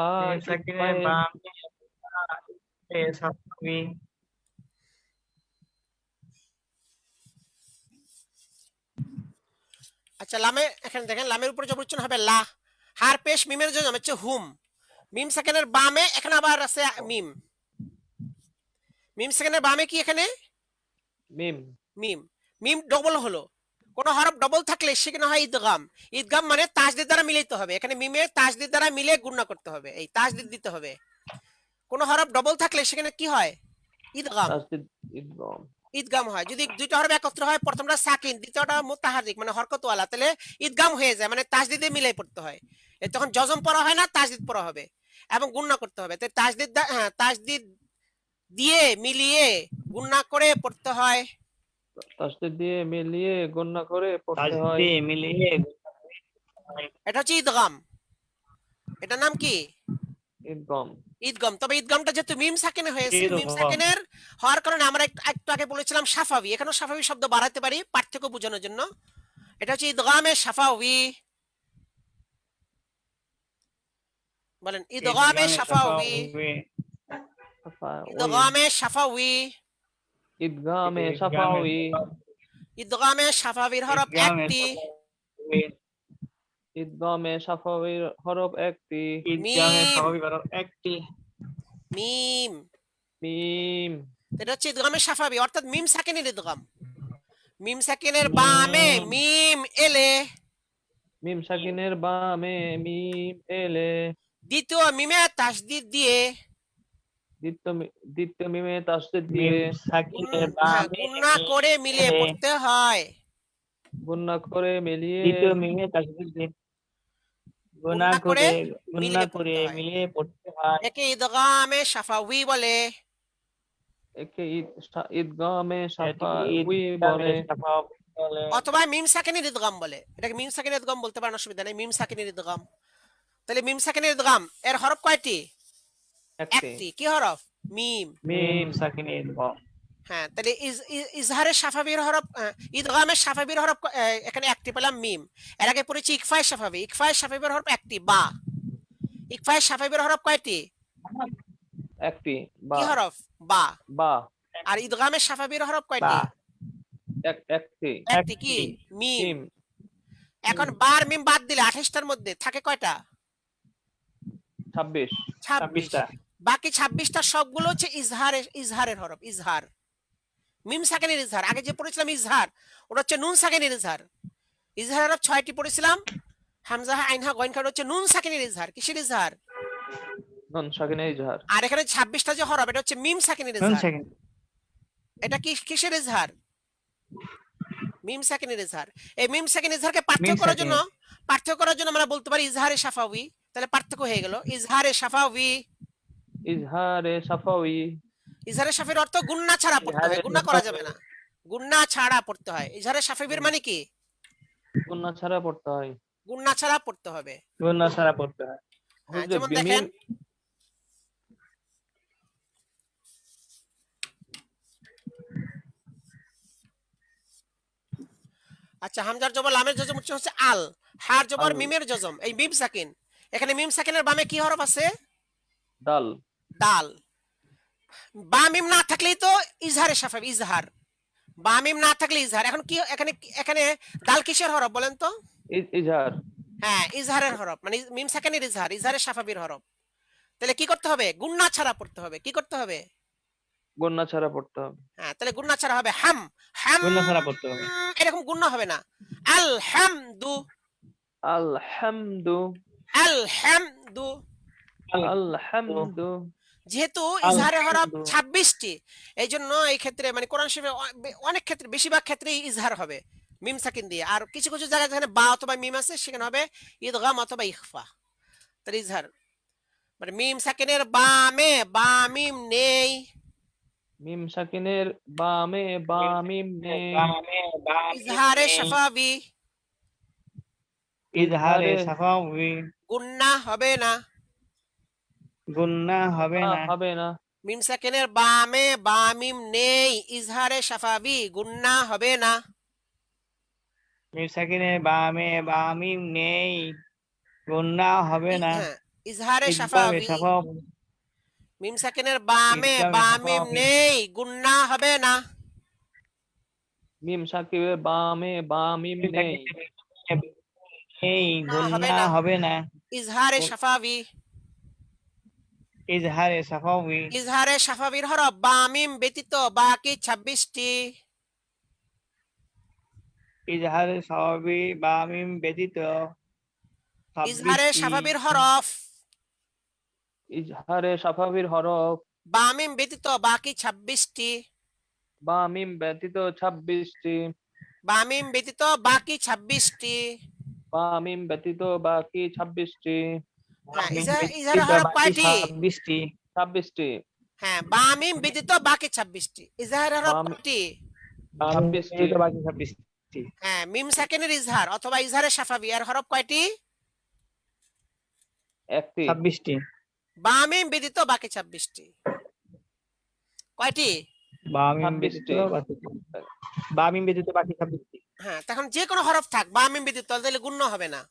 শাকিনের ইকফায়ে বামে শাফাবি। আচ্ছা, লামে এখানে দেখেন লামের উপরে জবর উচ্চারণ হবে লা। হার পেশ মিমের জন্য হচ্ছে হুম। মিম সাকিনের বামে এখানে আবার আছে মিম। মিম সাকিনের বামে কি এখানে? মিম মিম। মিম ডবল হলো। কোন হরফ ডবল থাকলে সেখানে হয় ইদগাম। ইদগাম মানে তাসদীদ দ্বারা মিলাইতে হবে। এখানে মিমে তাসদীদ দ্বারা মিলে গুণনা করতে হবে, এই তাসদীদ দিতে হবে। কোন হরফ ডবল থাকলে সেখানে কি হয়? ইদগাম। তাসদীদ ইদগাম ঈদগাম হয়। যদি দুইটা হরফ একত্র হয়, প্রথমটা সাকিন, দ্বিতীয়টা মুতাহারিক মানে হরকতওয়ালা, তাহলে ঈদগাম হয়ে যায়, মানে তাসদীদে মিলাই পড়তে হয়। তখন জজম পড়া হয় না, তাসদীদ পড়া হবে এবং গুণনা করতে হবে। তাই তাসদীদ তাসদীদ দিয়ে মিলিয়ে গুণনা করে পড়তে হয়। তাসদীদ দিয়ে মিলিয়ে গণনা করে পড়তে হয়। তাসদীদ দিয়ে মিলিয়ে এটা হচ্ছে ঈদগাম। এটার নাম কি? ইদগাম ঈদগাম। তবে ঈদগামটা যেহেতু মিম সাকিনে হয়েছে, মিম ঈদগাম। সাকিনের হওয়ার কারণে আমরা একটু আগে বলেছিলাম শাফাবি, এখানেও শাফাবি শব্দ বাড়াতে পারি পার্থক্য বোঝানোর জন্য। এটা হচ্ছে ঈদগামে শাফাবি। বলেন ঈদগামে শাফাবি। ঈদগামে শাফাবি। ইদগামে সাফাওয়ি ঈদগামে শাফাবির হরফ একটি। ইদগামে সাফাওয়ির হরফ একটি ঈদগামে শাফাবি হরফ একটি। মিম। মিম এটা হচ্ছে ঈদগামে শাফাবি, অর্থাৎ মিম সাকিনের ঈদগাম। মিম সাকিনের বামে মিম এলে, মিম সাকিনের বামে মিম এলে দ্বিতীয় মিমে তাসদীদ দিয়ে দ্বিতীয় মিমে তাসদীদ দিয়ে মিম সাকিনের বামে গুণনা করে মিলিয়ে পড়তে হয়। গুণনা করে মিলিয়ে দ্বিতীয় মিমে তাসদীদ দিয়ে গুণা করে মিলিয়ে পড়তে হয়। একে ঈদগামে শাফাউই বলে। একে ঈদগামে এটিকে সাফাওয়ি ঈদগামে বলে। শাফাবি বলে। অথবা মিম সাকিনের ঈদগাম বলে। এটাকে মিম সাকিনের ঈদগাম বলতে পারেন, অসুবিধা নেই। মিম সাকিনের ঈদগাম। তাহলে মিম সাকিনের ঈদগাম এর হরফ কয়টি? একটি। কি হরফ? মিম। মিম সাকিনের ঈদগাম। হ্যাঁ, তাহলে ইজহারের শাফাবির হরফ, ঈদগামের শাফাবির হরফ এখানে একটি পেলাম মিম। এর আগে পড়েছি ইকফায়ে শাফাবি। ইকফায়ে শাফাবির হরফ একটি বা। ইকফায়ে শাফাবির হরফ কয়টি? একটি কি বা হরফ? বা। বা আর ঈদগামের শাফাবির হরফ কয়টি? একটি একটি। কি? মিম। মিম এখন বার মিম বাদ দিলে 28টার মধ্যে থাকে কয়টা? 26 26টা। বাকি 26টা সবগুলো হচ্ছে ইজহারের হরফ। ইজহার মিম সাকিনের ইজহার। আগে যে পড়েছিলাম ইজহার, ওটা হচ্ছে নুন সাকিনের ইজহার। ইজহার হরফ 6টি পড়েছিলাম, হামজা হা আইন হা গইন খাড়া হচ্ছে নুন সাকিনের ইজহার। কিসের ইজহার? নুন সাকিনের ইজহার। আর এখানে 26টা যে হরফ, এটা হচ্ছে মিম সাকিনের নুন ইজহার। সাকিন। এটা কি কিসের ইজহার? মিম সাকিনের ইজহার। এই মিম সাকিন ইজহারকে মিম পার্থক্য করার জন্য সাকিন। আমরা বলতে পারি ইজহারে সাফাউই। তাহলে পার্থক্য হয়ে গেল ইজহারে সাফাউই। ইজহারে সাফাউই। ইজহারে সাফির অর্থ গুন্না ছাড়া পড়তে হয়, ইজহারে গুন্না করা যাবে সাফাউই। না, গুন্না ছাড়া পড়তে হয়। ইজহারে সাফির মানে কি? গুন্না ছাড়া পড়তে হয়। গুন্না ছাড়া পড়তে হবে। গুন্না ছাড়া পড়তে হয়। হ্যাঁ, হুজুর যেমন মিম দেখেন আচ্ছা, হামজার জবর লামের জজম উচ্চারণ হচ্ছে আল, হার জবর আল। মিমের জজম, এই মিম সাকিন। এখানে মিম সাকিনের বামে কি হরফ আছে? দাল। দাল। বা মিম না থাকলেই তো ইজহারে সাফাবি, ইজহার। বা মিম না থাকলে ইজহার। এখন কি এখানে এখানে দাল কিসের হরফ বলেন তো? ইজহার। হ্যাঁ, ইজহারের হরফ, মানে মিম সাকিনের ইজহার, ইজহারে সাফাবির হরফ। তাহলে কি করতে হবে? গুন্না ছাড়া পড়তে হবে। কি করতে হবে? গুন্না ছাড়া পড়তে হবে। হ্যাঁ, তাহলে গুন্না ছাড়া হবে হাম, হাম। গুন্না ছাড়া পড়তে হবে। এরকম গুন্না হবে না। আল হামদু, আলহামদু। আল হামদু। আলহামদু। যেহেতু ইজহারের হরফ আলহামদু। 26টি, এই জন্য এই ক্ষেত্রে মানে কোরআন শরীফে অনেক ক্ষেত্রে, বেশিরভাগ ক্ষেত্রেই ইজহার হবে মিম সাকিন দিয়ে। আর কিছু কিছু জায়গায় যেখানে বা অথবা মিম আছে সেখানে হবে ইদগাম অথবা ইখফা। তাহলে ইজহার মানে মিম সাকিনের বামে বা মিম নেই, মিম সাকিনের বামে বা মিম নেই। বামে বা মিম ইজহারে নেই। সাফাবি, ইজহারে সাফাউই। গুন্না হবে না। গুন্না হবে না। হবে না। মিম সাকিনের বামে বা মিম নেই, ইজহারে সাফাবি, গুন্না হবে না। মিম সাকিনের বামে বা মিম নেই, গুন্না হবে না। হ্যাঁ, ইজহারে ইদগামে সাফাবি, সাফাউই। মিম সাকিনের বামে ইদগামে বা মিম সাফাউই। নেই, গুন্না হবে না। মিম সাকিবের বামে বা মিম মিম নেই। সাকিনের নেই, হবে গুন্না না। হবে না। ইজহারে সাফাবি, ইজহারে সাফাউই। ইজহারে সাফাবির হরফ বা মিম ব্যতীত বাকি 26টি। ইজহারে সাফাবি বা মিম ব্যতীত ইজহারে 26টি। সাফাবির হরফ ইজহারে সাফাবির হরফ বা মিম ব্যতীত বাকি 26টি। বা মিম ব্যতীত 26টি। বা মিম ব্যতীত বাকি 26টি। বা মিম ব্যতীত বাকি 26টি। হ্যাঁ, মিম ইজহারে ব্যতীত হরফ বাকি কয়টি? 26টি। 26টি। হ্যাঁ, বা মিম ব্যতীত বাকি 26টি। ইজহারে হরফ বাম- কয়টি? বা মিম 26টি। ব্যতীত বাকি 26টি। হ্যাঁ, মিম সাকিনের ইজহার অথবা ইজহারে সাফাবি এর হরফ কয়টি? একটি। 26টি। বা মিম ব্যতীত বাকি 26টি। কয়টি? বা মিম ব্যতীত 26টি। বাকি, বা মিম ব্যতীত বাকি 26টি। হ্যাঁ, তখন যে কোনো হরফ থাক বা মিম ব্যতীত, তাহলে গুণ্য হবে না,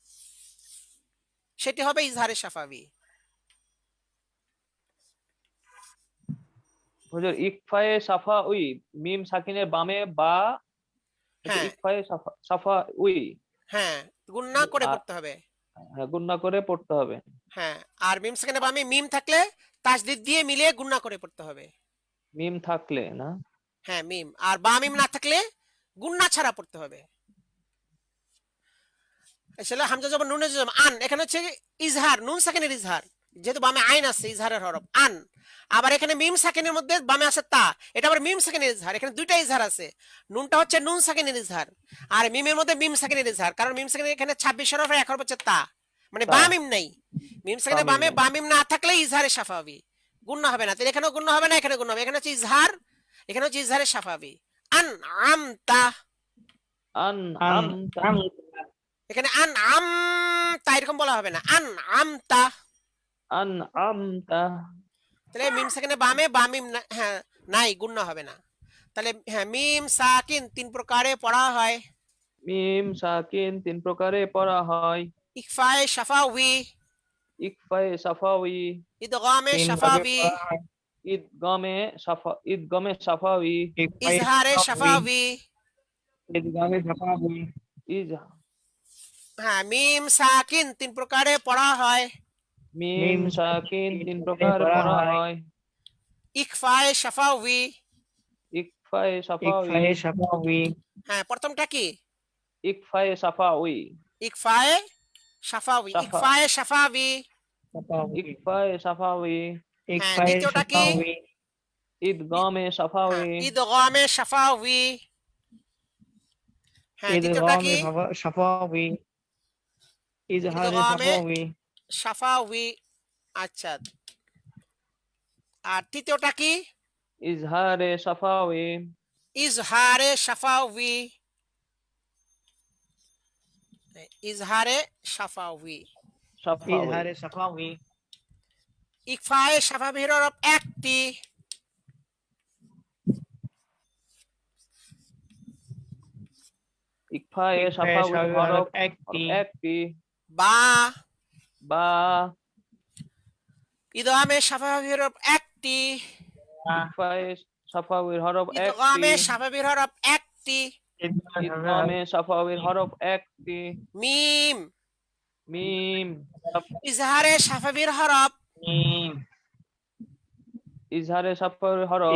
সেটি হবে ইজহারে সাফাবি। হুজুর ইকফায়ে সাফা উই, মিম সাকিনের বামে বা হ্যাঁ, ইকফায়ে সাফা উই। হ্যাঁ, গুন্না করে আর- পড়তে হবে। হ্যাঁ, গুন্না করে পড়তে হবে। হ্যাঁ, আর মিম সাকিনের বামে মিম থাকলে তাসদিদ দিয়ে মিলিয়ে গুন্না করে পড়তে হবে। মিম থাকলে না। হ্যাঁ, মিম। আর বা মিম না থাকলে গুন্না ছাড়া পড়তে হবে। আসলে হামজা জবর নুনের জজম আন, এখানে হচ্ছে ইজহার, নুন সাকিনের ইজহার, যেহেতু বামে আইন আছে ইজহারের হরফ আন। আবার এখানে মিম সাকিনের মধ্যে বামে আছে তা, এটা আবার মিম সাকিনের ইজহার। এখানে দুইটা ইজহার আছে, নুনটা হচ্ছে নুন সাকিনের ইজহার, আর মিমের মধ্যে মিম সাকিনের ইজহার। কারণ মিম সাকিনের এখানে 26 হরফের এক হরফ হচ্ছে তা, মানে বা মিম নাই। মিম সাকিনের বামে বা মিম না থাকলে ইজহারে সাফাবি, গুন্না হবে না। তাহলে এখানেও গুন্না হবে না, এখানে গুন্না হবে। এখানে হচ্ছে ইজহার, এখানে হচ্ছে ইজহারে সাফাবি। আন আমতা, আন আন আমতা। আম এখানে আন আম তা এরকম বলা হবে না, আন আমতা। আন আমতা। তাহলে মিম সাকিনের বামে বা মিম হ্যাঁ নাই, গুণ্য হবে না। তাহলে হ্যাঁ, মিম সাকিন 3 প্রকারে পড়া হয়। মিম সাকিন 3 প্রকারে পড়া হয়। ইকফায়ে শাফাউই, ইকফায়ে সাফাউই, ইদগামে 3 ভাবে শাফাবি, পড়া হয়। ইদগামে সাফাউই, ইকফায়ে ইজহারে সাফাউই, শাফাবি। ইদগামে সাফাউই। হ্যাঁ, মিম সাকিন 3 প্রকারে পড়া হয়। মিম সাকিন 3 প্রকারে পড়া হয়। ইকফায়ে শাফাউই, ইকফায়ে সাফাউই ইকফায়ে সাফাউই হ্যাঁ প্রথমটা কি ইকফায়ে সাফাউই ইকফায়ে সাফাউই সাফা। ইকফায়ে সাফাবি সাফাউই ইকফায়ে সাফাউই হ্যাঁ ইকফায়ে দ্বিতীয়টা কি সাফাউই ইদগামে সাফাউই ইদগামে সাফাউই হ্যাঁ দ্বিতীয়টা ইদগামে কি সাফাউই ইজহারে ইদগামে সাফাউই সাফাউই আচ্ছা আর তৃতীয়টা কি ইজহারে সাফাউই ইজহারে সাফাউই ইজহারে সাফাউই সাফাউই ইজহারে সাফাউই ইকফায়ে সাফাবির হরফ একটি ইকফায়ে ইকফায়ে সাফাউই সাফাউই হরফ একটি একটি বা বা ইদগামে সাফাবির হরফ একটি ইকফায়ে সাফাউই হরফ ইদগামে একটি সাফাবির হরফ একটি ইদগামে সাফাউই হরফ একটি মিম মিম ইজহারে সাফাবির হরফ মিম ইজহারে সাফাউই হরফ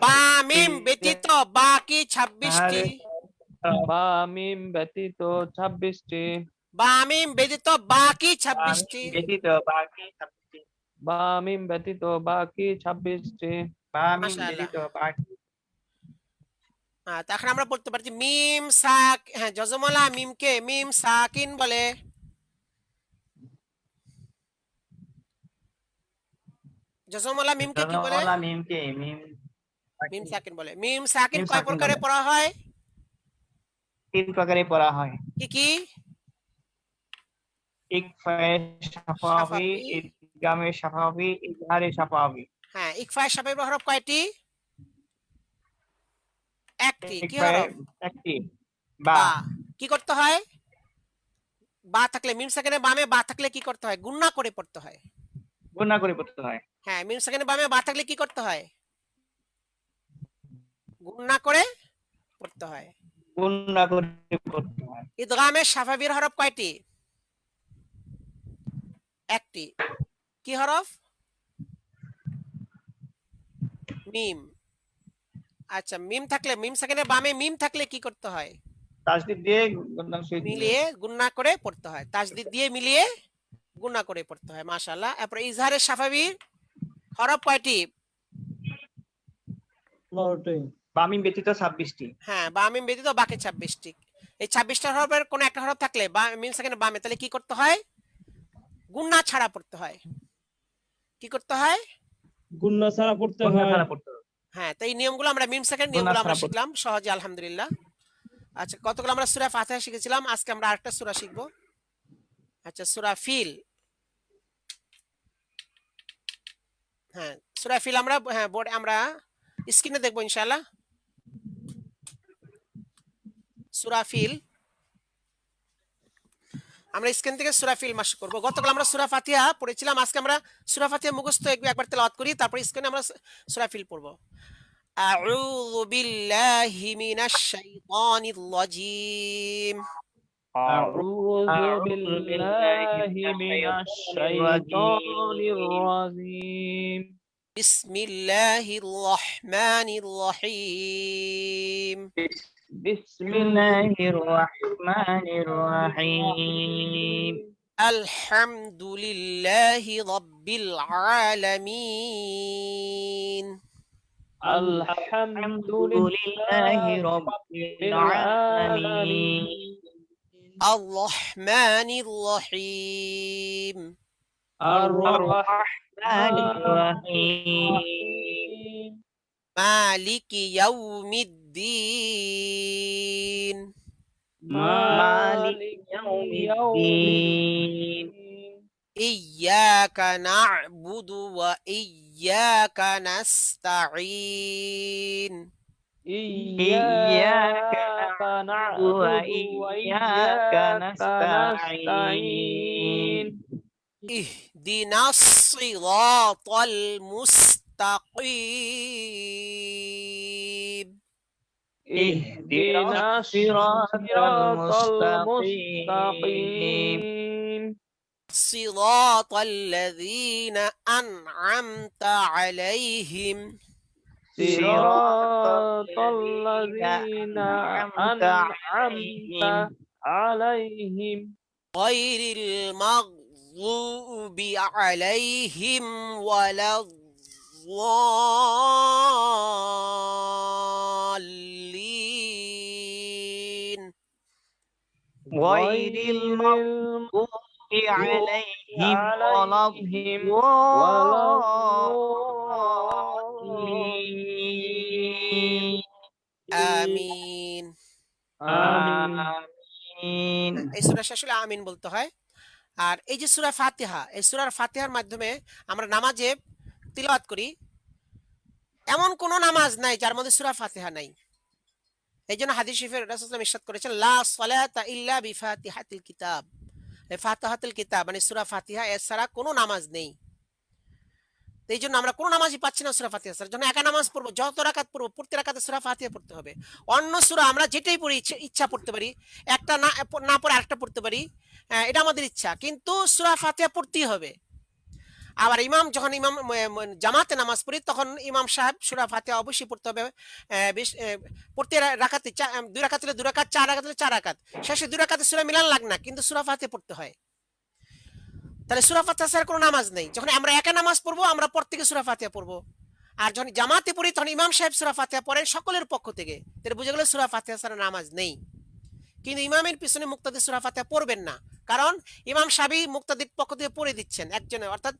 বা মিম ব্যতীত বাকি 26টি বা মিম ব্যতীত 26টি বা মিম ব্যতীত বাকি 26টি ব্যতীত বাকি 26টি বা মিম ব্যতীত বাকি 26টি বা মিম মাশাআল্লাহ। ব্যতীত বাকি এখন আমরা বলতে পারছি মিম সাক হ্যাঁ জজমলা মিমকে মিম সাকিন বলে জজমলা মিমকে কি বলে জজমলা মিমকে মিম মিম সাকিন বলে মিম সাকিন মিম কয় সাকিন প্রকারে বলে। পড়া হয় তিন প্রকারে পড়া হয় কি কি ইকফায়ে সাফাউই ইদগামে সাফাউই ইজহারে সাফাউই হ্যাঁ ইকফায়ে সাফাবির হরফ কয়টি একটি কি ইকফায়ে হরফ একটি বা বা কি করতে হয় বা থাকলে মিম সাকিনের বামে বা থাকলে কি করতে হয় গুণনা করে পড়তে হয় গুণা করে পড়তে হয় হ্যাঁ মিম সাকিনের বামে বা থাকলে কি করতে হয় গুণনা করে পড়তে হয় গুণা করে পড়তে হয় ইদগামে সাফাবির হরফ কয়টি একটি কি হরফ মিম আচ্ছা মিম থাকলে মিম সাকিনের বামে মিম থাকলে কি করতে হয় তাসদীদ দিয়ে গুণা সহিত মিলিয়ে গুণনা করে পড়তে হয় তাসদীদ দিয়ে মিলিয়ে গুণনা করে পড়তে হয় মাশাআল্লাহ এরপর ইজহারে সাফাবির হরফ কয়টি বা মিম ব্যতীত 26টি হ্যাঁ বা মিম ব্যতীত বাকি 26টি এই 26টা হরফের কোন একটা হরফ থাকলে বা মিম সাকিনের বামে তাহলে কি করতে হয় গুণনা ছাড়া পড়তে হয় কি করতে হয় গুন্না ছাড়া পড়তে গুণা হয় ছাড়া পড়তে হয় হ্যাঁ তো এই নিয়মগুলো আমরা মিম সাকিনের গুণা নিয়মগুলো আমরা ছাড়া শিখলাম সহজে আলহামদুলিল্লাহ আচ্ছা কতগুলো আমরা সূরা ফাতিহা শিখেছিলাম আজকে আমরা আরেকটা সূরা শিখব আচ্ছা সূরা ফিল হ্যাঁ সূরা ফিল আমরা হ্যাঁ বোর্ডে আমরা স্ক্রিনে দেখবো ইনশাআল্লাহ সূরা ফিল আমরা স্ক্রিন থেকে সূরা ফিল মাস করব গতকাল আমরা সূরা ফাতিহা পড়েছিলাম আজকে আমরা সূরা ফাতিহা মুখস্থ একবার তেলাওয়াত করি তারপর স্ক্রিনে আমরা সূরা ফিল পড়ব আউযু বিল্লাহি মিনাশ শাইতানির রাজীম أعوذ بالله من الشيطان الرجيم বিসমিল্লাহির রহমানির রহিম بسم الله الرحمن الرحيم আলহামদুলিল্লাহি রাব্বিল আলামিন الحمد لله لله رب العالمين العالمين الرحمنir রহিম الرحمن الرحيم মালিকি ইয়াউমিদ্দিন مالك يوم الدين ইয়্যাকা না'বুদু ওয়া ইয়্যাকা নাস্তাঈন إياك نعبد وإياك نستعين ইহদিনাস সিরাতাল মুস্তাকিম اهدنا الصراط المستقيم صراط الذين أنعمت عليهم صراط الذين أنعمت أنعمت عليهم غير المغضوب عليهم ولا الضالين. غير المغضوب عليهم ولا الضالين. আমিন। আমিন। এই সূরা শেষ হলে আমিন বলতে হয়। আর এই যে সূরা ফাতিহা, এই সূরার ফাতিহার মাধ্যমে আমরা নামাজে তিলাওয়াত করি, এমন কোন নামাজ নাই যার মধ্যে সূরা ফাতিহা নাই। এই জন্য হাদিস শরীফে রাসূল সাল্লাল্লাহু আলাইহি ওয়াসাল্লাম ইরশাদ করেছেন, লা সালাতা ইল্লা বিফাতিহাতিল কিতাব। এই ফাতিহাতুল কিতাব মানে সূরা ফাতিহা এছাড়া কোনো নামাজ নেই। তো এই জন্য আমরা কোনো নামাজই পাচ্ছি না সূরা ফাতিহা ছাড়া। যখন একা নামাজ পড়বো, যত রাকাত পড়বো, প্রতি রাকাতে সূরা ফাতিহা পড়তে হবে। অন্য সূরা আমরা যেটাই পড়ি ইচ্ছা পড়তে পারি, একটা না পড়ে আরেকটা পড়তে পারি, এটা আমাদের ইচ্ছা, কিন্তু সূরা ফাতিহা পড়তেই হবে। আবার যখন জামাতে নামাজ পড়ি তখন ইমাম সাহেব সূরা ফাতিহা অবশ্যই পড়তে হবে। প্রতি রাকাতে 2 রাকাত হলে 2 রাকাত, 4 রাকাত হলে 4 রাকাত, শেষে 2 রাকাতে সূরা মিলান লাগ না, কিন্তু সূরা ফাতিহা পড়তে হয়। তাহলে সূরা ফাতিহা ছাড়া কোনো নামাজ নেই। যখন আমরা একা নামাজ পড়বো আমরা প্রত্যেকে সূরা ফাতিহা পড়বো। আর যখন জামাতে পড়ি তখন ইমাম সাহেব সূরা ফাতিহা পড়েন সকলের পক্ষ থেকে। তাহলে বুঝে গেল সূরা ফাতিহা ছাড়া নামাজ নেই। কিন্তু ইমামের পিছনে মুক্তাদি সূরা ফাতিহা পড়বেন না, কারণ ইমাম সাহেবই মুক্তাদির পক্ষ থেকে পড়ে দিচ্ছেন একজনের, অর্থাৎ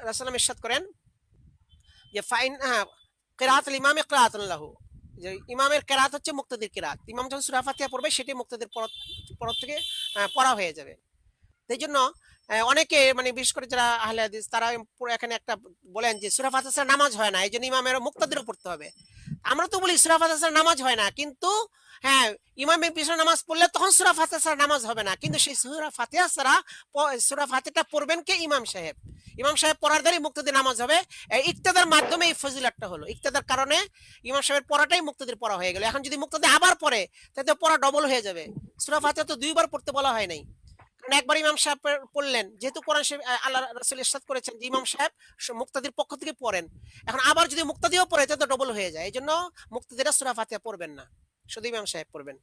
রাসূলুল্লাহ ইরশাদ করেন যে ফাইন কিরাআতুল ইমামি কিরাআতুন লাহু, যে ইমামের কিরাআত হচ্ছে মুক্তাদির কিরাআত। ইমাম যখন সূরা ফাতিহা পড়বে সেটাই মুক্তাদির পরত থেকে পড়া হয়ে যাবে। এই জন্য অনেকে মানে বিশেষ করে যারা আহলে হাদিস তারা পুরো এখানে একটা বলেন যে সূরা ফাতিহা ছাড়া নামাজ হয় না, এই জন্য ইমামের মুক্তাদিরও পড়তে হবে। আমরা তো বলি সূরা ফাতিহা ছাড়া নামাজ হয় না, কিন্তু হ্যাঁ ইমামের পিছনে নামাজ পড়লে তখন সূরা ফাতিহা ছাড়া নামাজ হবে না, কিন্তু সেই সূরা ফাতিহা ছাড়া সূরা ফাতিহাটা পড়বেন কে? ইমাম সাহেব। ইমাম সাহেব পড়ার দ্বারাই মুক্তাদির নামাজ হবে। ইক্তেদার মাধ্যমে এই ফজিলতটা হলো, ইক্তেদার কারণে ইমাম সাহেবের পড়াটাই মুক্তাদির পড়া হয়ে গেল। এখন যদি মুক্তাদি আবার পড়ে তাহলে পড়া ডবল হয়ে যাবে। সূরা ফাতিহা তো 2 বার পড়তে বলা হয় নাই, একবার ইমাম সাহেব পড়লেন, যেহেতু কোরআন শরীফ আল্লাহ রাসূল ইরশাদ করেছেন যে ইমাম সাহেব মুক্তাদির পক্ষ থেকে পড়েন, এখন আবার যদি মুক্তাদিও পড়ে তাহলে তো ডবল হয়ে যায়। এই জন্য মুক্তাদিরা সূরা ফাতিহা পড়বেন না, শুধু ইমাম সাহেব পড়বেন।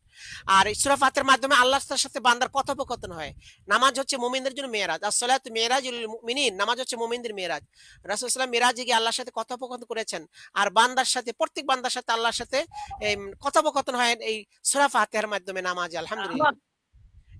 আর এই সূরা ফাতিহার মাধ্যমে আল্লাহর সাথে বান্দার কথোপকথন হয়। নামাজ হচ্ছে মুমিনদের জন্য মেরাজ, as-salatu মিরাজুল মুমিনিন, নামাজ হচ্ছে মুমিনদের মেরাজ। রাসূল সাল্লাল্লাহু আলাইহি ওয়াসাল্লাম মিরাজে গিয়ে আল্লাহর সাথে কথোপকথন করেছেন, আর বান্দার সাথে, প্রত্যেক বান্দার সাথে আল্লাহর সাথে কথোপকথন হয় এই সূরা ফাতিহার মাধ্যমে নামাজে। আলহামদুলিল্লাহ,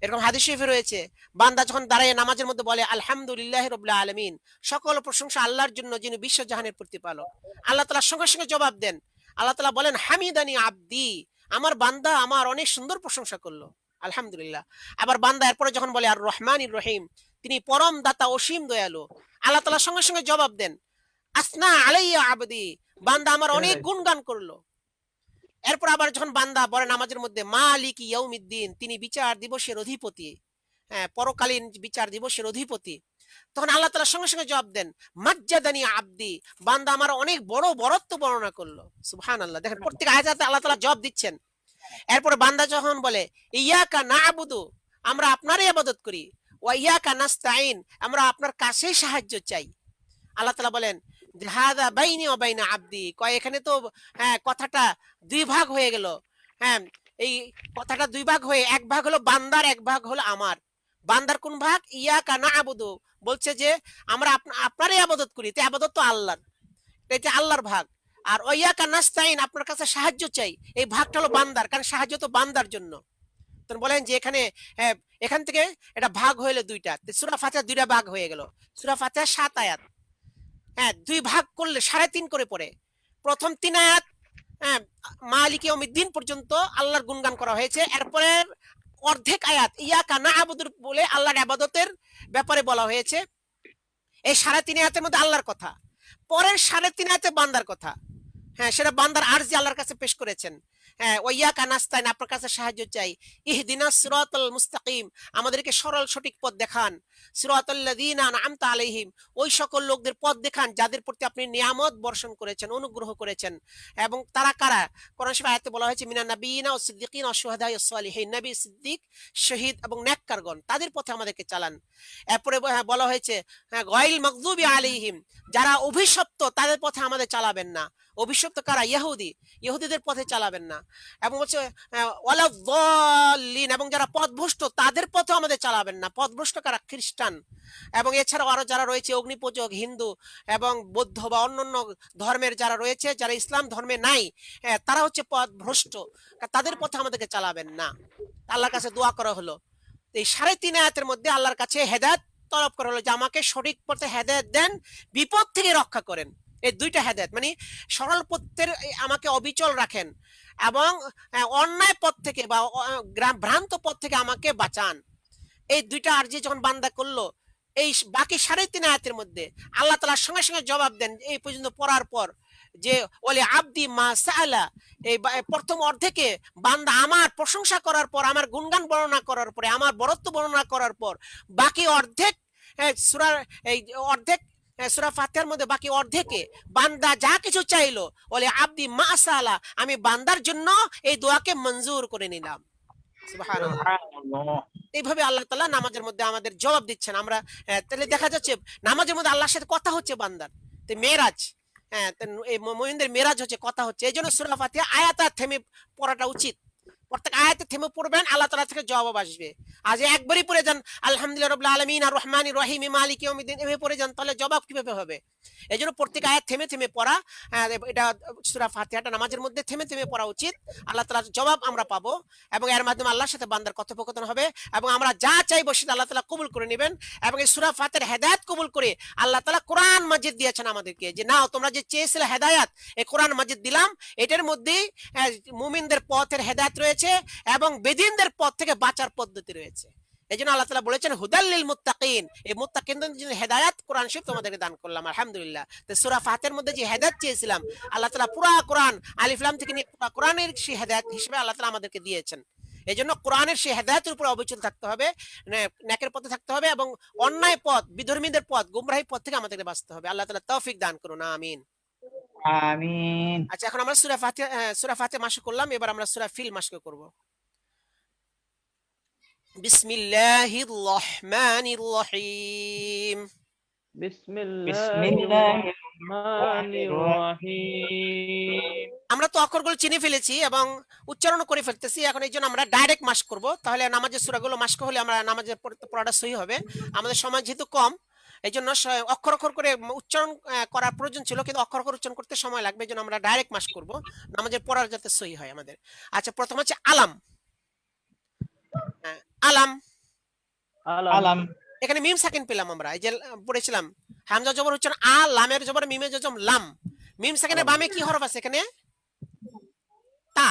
এরকম হাদিস শরীফে রয়েছে বান্দা যখন দাঁড়িয়ে নামাজের মধ্যে বলে আলহামদুলিল্লাহি রাব্বিল আলামিন, সকল প্রশংসা আল্লাহর জন্য যিনি বিশ্বজাহানের প্রতিপালক, আল্লাহ তাআলা সঙ্গে সঙ্গে জবাব দেন। আল্লাহ তাআলা বলেন হামিদানি আব্দি, আমার বান্দা আমার অনেক সুন্দর প্রশংসা করলো, আলহামদুলিল্লাহ। আবার বান্দা এরপরে যখন বলে আর রহমানির রহিম, তিনি পরম দাতা অসীম দয়ালু, আল্লাহ তাআলা সঙ্গে সঙ্গে জবাব দেন আসনা আলাইয়া আবদি, বান্দা আমার অনেক গুণগান করলো। এরপর আবার যখন বান্দা বলে নামাজের মধ্যে মালিক ইয়াউমিদ্দিন, তিনি বিচার দিবসের অধিপতি, পরকালীন বিচার দিবসের অধিপতি, তখন আল্লাহ তাআলা সঙ্গে সঙ্গে জবাব দেন মাজ্জাদানি আব্দি, বান্দা আমার অনেক বড় বরত্ব বর্ণনা করলো। সুবহানাল্লাহ, দেখেন প্রত্যেক আয়াতে আল্লাহ তাআলা জবাব দিচ্ছেন। এরপর বান্দা যখন বলে ইয়াকা না'বুদু, আমরা আপনারই ইবাদত করি, ওয়া ইয়াকা নাস্তাইন, আমরা আপনার কাছেই সাহায্য চাই, আল্লাহ তাআলা বলেন হাদা বাইনি ওয়া বাইনা আব্দি, কয় এখানে তো কথাটা 2 ভাগ হয়ে গেল। এই কথাটা 2 ভাগ হয়ে, এক ভাগ হলো বান্দার, এক ভাগ হলো আমার। বান্দার কোন ভাগ? ইয়াকা না'বুদু, বলছে যে আমরা আপনারই ইবাদত করি, তো ইবাদত তো আল্লাহর, এটা আল্লাহর ভাগ। আর ইয়াকা নাস্তাইন, আপনার কাছে সাহায্য চাই, এই ভাগটা হলো বান্দার, কারণ সাহায্য তো বান্দার জন্য। তো বলেন যে এখানে এখান থেকে এটা ভাগ হইলো 2টা, সূরা ফাতিহা 2টা ভাগ হয়ে গেল। সূরা ফাতিহা 7 আয়াত, 2 ভাগ করলে 3.5 করে পড়ে। প্রথম 3 আয়াত মালিক ইয়াউমিদ্দিন পর্যন্ত আল্লাহর গুণগান করা হয়েছে, এরপরে অর্ধেক আয়াত ইয়াকা না'বুদু বলে আল্লাহর ইবাদতের ব্যাপারে বলা হয়েছে। এই 3.5 আয়াতের মধ্যে আল্লাহর কথা, পরের 3.5 আয়াতে বান্দার কথা। সেটা বান্দার আরজি আল্লাহর কাছে পেশ করেছেন। ওয়া ইয়াকা নাস্তাইন, আপনার কাছে সাহায্য চাই। ইহদিনাস সিরাতাল মুস্তাকিম, আমাদেরকে সরল সঠিক পথ দেখান। সিরাতাল্লাযীনা আন'আমতা আলাইহিম, ওই সকল লোকদের পথ দেখান যাদের প্রতি আপনি নিয়ামত বর্ষণ করেছেন, অনুগ্রহ করেছেন। এবং তারা কারা? কোরআন শরীফে আয়াতে বলা হয়েছে মিনান নাবিয়িনা ওয়াস সিদ্দিকিনা ওয়াশ শুহাদা'i ওয়াস সালিহিন, নবী, সিদ্দিক, শহীদ এবং নেককারগণ, তাদের পথে আমাদেরকে চালান। এরপরে বলা হয়েছে গায়রিল মাগদুবি আলাইহিম, যারা অভিশপ্ত তাদের পথে আমাদের চালাবেন না। অভিশপ্ত কারা? ইহুদিদের পথে চালাবেন না। এবং হচ্ছে ওয়ালা যাল্লিন, এবং যারা পথভ্রষ্ট তাদের পথে আমাদের চালাবেন না। পথভ্রষ্ট কারা? খ্রিস্টান, এবং এছাড়াও আরো যারা রয়েছে অগ্নিপূজক, হিন্দু এবং বৌদ্ধ বা অন্যান্য ধর্মের যারা রয়েছে, যারা ইসলাম ধর্মে নাই, তারা হচ্ছে পথভ্রষ্ট, তাদের পথে আমাদেরকে চালাবেন না। আল্লাহর কাছে দোয়া করা হলো। এই 3.5 আয়াতের মধ্যে আল্লাহর কাছে হেদায়েত তলব করা হলো যে আমাকে সঠিক পথে হেদায়েত দেন, বিপদ থেকে রক্ষা করেন। এই দুইটা হেদায়েত, মানে সরল পথের আমাকে অবিচল রাখেন, এবং অন্যায় পথ থেকে বা ভ্রান্ত পথ থেকে আমাকে বাঁচান। এই দুইটা আরজি যখন বান্দা করলো, এই বাকি 3.5 আয়াতের মধ্যে আল্লাহ তাআলা সঙ্গে সঙ্গে জবাব দেন এই পর্যন্ত পড়ার পর, যে ওয়ালি আবদি মা সাআলা। এই প্রথম অর্ধেকে বান্দা আমার প্রশংসা করার পর, আমার গুণগান বর্ণনা করার পরে, আমার বরত্ব বর্ণনা করার পর, বাকি অর্ধেক সূরার এই অর্ধেক সূরা ফাতিহার মধ্যে বাকি অর্ধেকে বান্দা যা কিছু চাইলো, ওয়ালি আবদি মা সাআলা, আমি বান্দার জন্য এই দোয়াকে মঞ্জুর করে নিলাম। সুবহানাল্লাহ। সুবহানাল্লাহ। এইভাবে আল্লাহ তাআলা নামাজের মধ্যে আমাদের জবাব দিচ্ছেন। আমরা তাহলে দেখা যাচ্ছে নামাজের মধ্যে আল্লাহর সাথে কথা হচ্ছে বান্দার। তো মেরাজ, এই মুমিনদের মেরাজ হচ্ছে কথা হচ্ছে। এই জন্য সূরা ফাতিহা আয়াত থেমে পড়াটা উচিত। প্রত্যেক আয়াতে থেমে পড়বেন, আল্লাহ তাআলা থেকে জবাব আসবে। আজ একবারই পড়ে যান আলহামদুলিল্লাহ রাব্বিল আলামিন আর রহমানির রহিম মালিকি ইয়াউমিদ্দিন, এভাবে পড়ে যান, তাহলে জবাব কিভাবে হবে? এই জন্য প্রত্যেক আয়াত থেমে থেমে পড়া, এটা সূরা ফাতিহাটা নামাজের মধ্যে থেমে থেমে পড়া উচিত। আল্লাহ তাআলার জবাব আমরা পাবো, এবং এর মাধ্যমে আল্লাহর সাথে বান্দার কথোপকথন হবে, এবং আমরা যা চাইবো সেটা আল্লাহ তাআলা কবুল করে নেবেন। এবং এই সূরা ফাতিহার হেদায়েত কবুল করে আল্লাহ তাআলা কোরআন মাজিদ দিয়েছেন আমাদেরকে, যে নাও তোমরা যে চেয়েছিলে হেদায়েত, এই কোরআন মাজিদ দিলাম। এটার মধ্যেই মুমিনদের পথের হেদায়েত রয়েছে, এবং বেদিনদের পথ থেকে বাঁচার পদ্ধতি রয়েছে। এই জন্য আল্লাহ তাআলা বলেছেন হুদাল্লিল মুত্তাকিন, এই মুত্তাকিনদের জন্য হেদায়েত কোরআন শরীফ তোমাদেরকে দান করলাম। আলহামদুলিল্লাহ। তো সূরা ফাতিহার মধ্যে যে হেদায়েত চেয়েছিলাম, আল্লাহ তাআলা পুরা কোরআন আলিফ লাম থেকে নিয়ে পুরা কোরআনের সেই হেদায়েত হিসেবে আল্লাহ তাআলা আমাদেরকে দিয়েছেন। এই জন্য কোরআনের সেই হেদায়েতের উপর অবিচল থাকতে হবে, নেকের পথে থাকতে হবে, এবং অন্যায় পথ, বিধর্মীদের পথ, গুমরাহী পথ থেকে আমাদেরকে বাঁচতে হবে। আল্লাহ তাআলা তৌফিক দান করুন, আমিন। আমিন। আচ্ছা, এখন আমরা সূরা ফাতিহা মাশক করলাম, এবার আমরা সূরা ফিল মাশক করব। বিসমিল্লাহির রহমানির রহিম। বিসমিল্লাহির রহমানির রহিম। আমরা তো অক্ষরগুলো চিনে ফেলেছি এবং উচ্চারণ করে ফেলতেছি, এখন এই জন্য আমরা ডাইরেক্ট মাস্ক করব। তাহলে নামাজের সূরাগুলো মাস্ক হলে আমরা নামাজের পড়াটা সহি হবে। আমাদের সময় যেহেতু কম, এই জন্য অক্ষর অক্ষর করে উচ্চারণ করার প্রয়োজন ছিল, কিন্তু অক্ষর অক্ষর উচ্চারণ করতে সময় লাগবে, এই জন্য আমরা ডাইরেক্ট মাস্ক করব, নামাজের পড়ার যাতে সহি হয় আমাদের। আচ্ছা, প্রথম হচ্ছে আলাম। আলাম, আলাম। এখানে মিম সাকিন পেলাম আমরা, এই যে পড়েছিলাম হামজা জবর উচ্চারণ আ, লামের জবর মিমে জজম লাম। মিম সাকিনের বামে কি হরফ আছে এখানে? তা।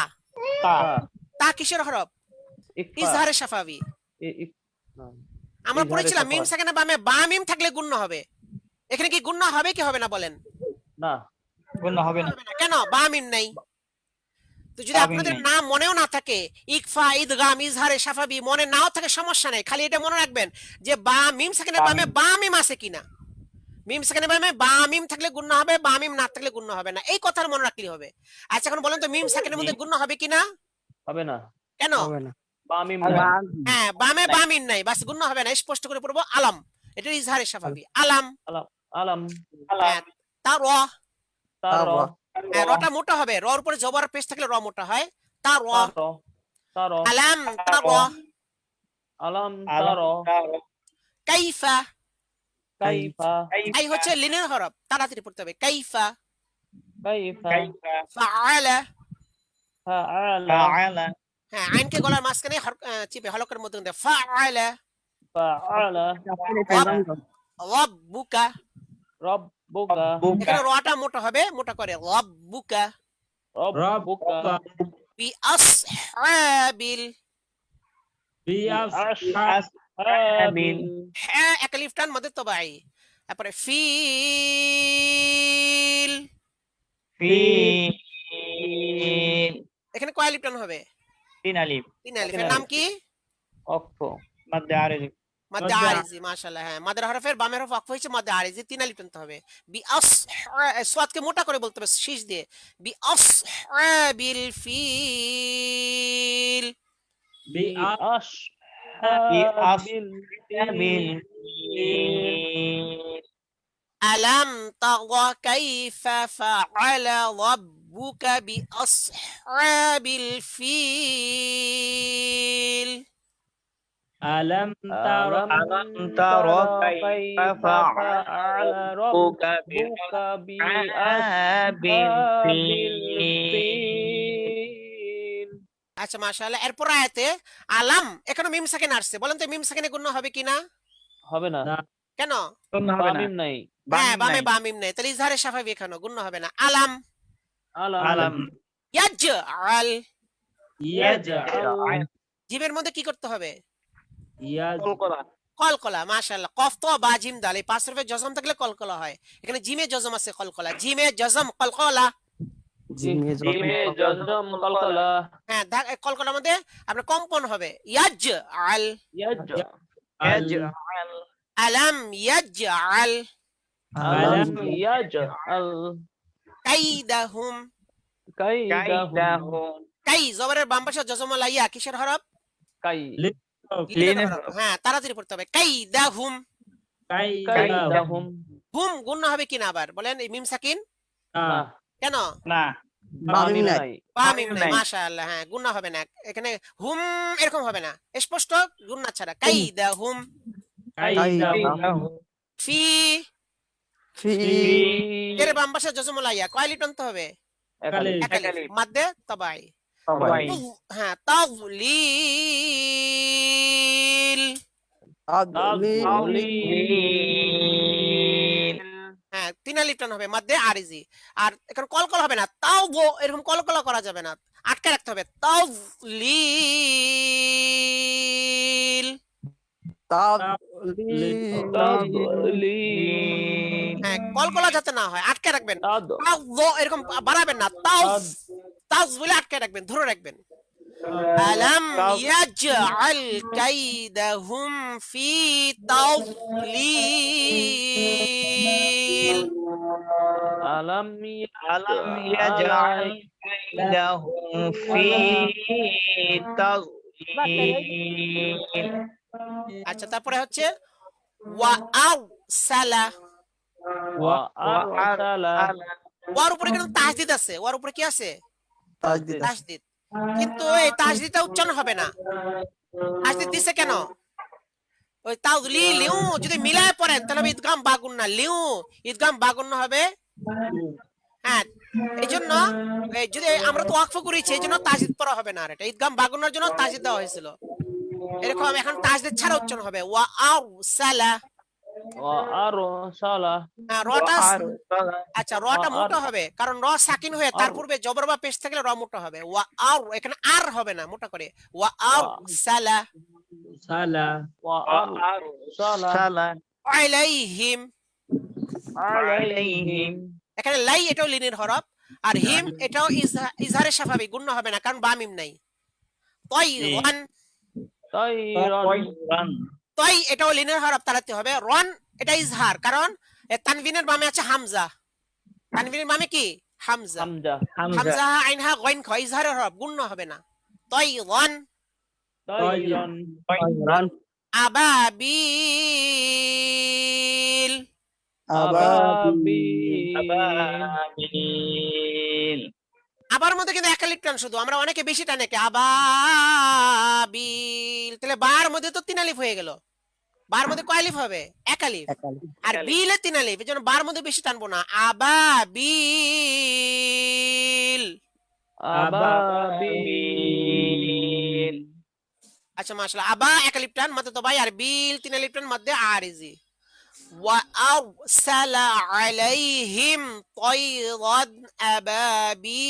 তা। তা কিসের হরফ? ইজহারে শাফাবি। আমরা ইজহারে পড়েছিলাম মিম শাফাবি। সাকিনের বামে বা মিম থাকলে গুণ্য হবে। এখানে কি গুণ্য হবে কি হবে না বলেন? না, গুণ হবে না। কেন? বা মিম নাই। তো যদি বা মিম আপনাদের নাই। নাম মনেও না থাকে, ইকফা, ইদগাম, ইজহারে শাফাবি মনে নাও থাকে, সমস্যা নেই, খালি এটা মনে রাখবেন যে বা মিম সাকিনের বা বামে মিম। বা মিম আছে কিনা। মিম সাকিনের বামে বা মিম থাকলে গুণ্য হবে, বা মিম না থাকলে গুণ্য হবে না, এই কথাটা মনে রাখলেই হবে। আচ্ছা, এখন বলেন তো মিম সাকিনের মধ্যে গুণ্য হবে কিনা? হবে না। কেন? বা মিম হবে নাই। না। হ্যাঁ, বামে বা মিম নাই, বাস গুণ্য হবে না। স্পষ্ট করে পড়বো আলাম, এটা ইজহারে শাফাবি আলাম। আলাম, আলাম, হ্যাঁ, তা র, তার, হ্যাঁ, রটা মোটা হবে, র উপরে জবর পেশ থাকলে র মোটা হয়। তা র, তার, তার, আলাম তা র, আলাম, আলাম। তার, কাইফা। কাইফা, এই হচ্ছে লিনের হরফ, তাড়াতাড়ি পড়তে হবে। কাইফা, কাইফা, ফাআলা। ফাআলা, ফাআলা। হ্যাঁ, আইনকে গলার মাঝখানে চিপে হলকের মধ্যে দেয়। ফাআলা। ফাআলা, রাব্বুকা। রাব্বুকা, এখানে রটা মোটা হবে, মোটা করে রাব্বুকা। রাব্বুকা, বিআসহাবিল। বিআসহাবিল, হ্যাঁ, এক আলিফ টান মধ্যে তবাই। তারপরে ফিল। ফিল। এখানে কয় আলিফ টান হবে? 3 আলিফ। 3 আলিফের নাম কি? অক্ষ, মাদ্দে আরজি। মাদ্দে আরিজি। মাশাআল্লাহ। হ্যাঁ, মাদের হরফের বামের হরফ ওয়াকফ হয়েছে, মাদ্দে আরিজি 3 আলিফ টানতে হবে। সাদকে মোটা করে বলতে হবে শীষ দিয়ে। বিআসহাবিল ফিল। বিআসহাবিল বিআসহাবিল ফিল, ফিল। আলাম তারা কাইফা ফাআলা রাব্বুকা বিআসহাবিল ফিল। আলাম তারা ألم تر تر كيف كيف فعل فعل ربك ربك بأصحاب بأصحاب الفيل الفيل? আচ্ছা মাশাআল্লাহ। এরপর আয়াতে আলাম এখানে মিম সাকিন আসছে, বলেন তো মিম সাকিনে গুণ হবে কিনা? হবে না, না কেন? হবে না, বামিম নাই। হ্যাঁ, বামিম বামে নাই। বা মিম নেই, তাহলে ইজহারে স্বাভাবিক এখানে গুণ হবে না। আলাম আলাম আলাম ইয়াজআল, ইয়াজআল জিমের মধ্যে কি করতে হবে? ইয়াজ কলকলা। কলকলা। মাশাআল্লাহ। কফ তো বা জিম দাল এই পাঁচ হরফে জজম থাকলে কলকলা হয়। এখানে জিমে জজম আছে কলকলা, জিমে জজম কলকলা। জিমে জজম কলকলা হ্যাঁ, কলকলার মধ্যে আপনার কম্পন হবে। ইয়াজআল, ইয়াজআল ইয়াজআল আলাম ইয়াজআল আলাম ইয়াজআল কাইদাহুম। কাইদাহুম কাইদাহুম কাই জবরের বাম পাশে জজম লাইয়া কিসের হরফ? কাই লিনের হরফ। হ্যাঁ, তাড়াতাড়ি পড়তে হবে। কাইদাহুম। কাইদাহুম হুম গুণ হবে কিনা আবার বলেন? এই মিম সাকিন না, কেন? না, বামিম নাই। বা মিম নাই। নাই। মাশাআল্লাহ। হ্যাঁ, গুণ হবে না এখানে। হুম এরকম হবে না, স্পষ্ট গুণ ছাড়া। কাইদাহুম কাইদাহুম ফি। ফি এর বাম পাশে জজম লাইয়া কয় লিপ টানতে হবে? কালে এক আলিফ। মাদ্দে তবাই। সবাই হ্যাঁ, তাযলিল। তাযলিল হ্যাঁ, তিন আলিফ টান হবে, মাদ্দে আরিজি। আর এখানে কলকল হবে না, তাও এরকম কলকলা করা যাবে না, আটকে রাখতে হবে। তাযলিল। তাদলিল হ্যাঁ, কলকলা যাতে না হয় আটকে রাখবেন। তাদ তাও এরকম বাড়াবেন না, তাও তাও বলে আটকে রাখবেন, ধরে রাখবেন। আলাম ইয়াজআল কাইদাহুম ফি তাযলিল। আলাম আলাম ইয়াজআল কাইদাহুম ফি তাযলিল। আচ্ছা, তারপরে হচ্ছে ওয়া আরসালা। ওয়া আরসালা ওয়ার উপরে কিন্তু তাসদিদ আছে, ওয়ার উপরে কি আছে? তাসদিদ তাসদিদ। কিন্তু এই তাসদিদটা উচ্চারণ হবে না। তাসদিদ দিছে কেন? ওই তাযলিলিউ যদি মিলায় পড়েন তাহলে হবে ইদগাম বাগুন্না লিউ, ইদগাম বাগুন্না হবে। হ্যাঁ, এইজন্য যদি আমরা তো ওয়াকফ করেছি এইজন্য তাসদিদ পড়া হবে না, আর এটা ইদগাম বাগুন্নার জন্য তাসদিদ দেওয়া হয়েছিল। এরকম এখন তাসদিদ ছাড়া উচ্চারণ হবে। ওয়া আরসালা। ওয়া আরসালা রটা আরসালা আচ্ছা, রটা আর মোটা হবে কারণ র সাকিন হয়ে তার পূর্বে জবর বা পেশ থাকলে র মোটা হবে। ওয়া আর এখানে আর হবে না, মোটা করে। ওয়া আরসালা সালা ওয়া আরসালা আরসালা আলাইহিম। আলাইহিম এখানে লাই এটাও লিনের হরফ, আর হিম এটাও ইজহারে স্বাভাবিক, গুণ হবে না কারণ বা মিম নাই। তাইরান। তাইরান তাই এটাও লিনের হরফ, তাড়াতে হবে। রন এটা ইজহার, কারণ তানবিনের বামে আছে হামজা। তানবিনের বামে কি? হামজা। হামজা হামজা আইনহা গইন খ, ইজহারের হরফ, গুণ হবে না। তাইরান তাইরান তাইরান আবাবিল। আবাবিল আবাবিল। আবার মধ্যে কিন্তু এক আলিফ টান শুধু, আমরা অনেকে বেশি টানে কি আবাবিল, তাহলে বার মধ্যে তো তিন আলিফ হয়ে গেল। বার মধ্যে কয় আলিফ হবে? এক আলিফ। আর বিলে তিন আলিফ, এজন্য বার মধ্যে বেশি টানবো না। আবাবিল। আবাবিল আচ্ছা মাশাআল্লাহ। আবা এক আলিফ টান মধ্যে তো ভাই, আর বিল তিন আলিফ টান মধ্যে আরিজি। ওয়া আরসালা আলাইহিম তায়রান আবাবিল।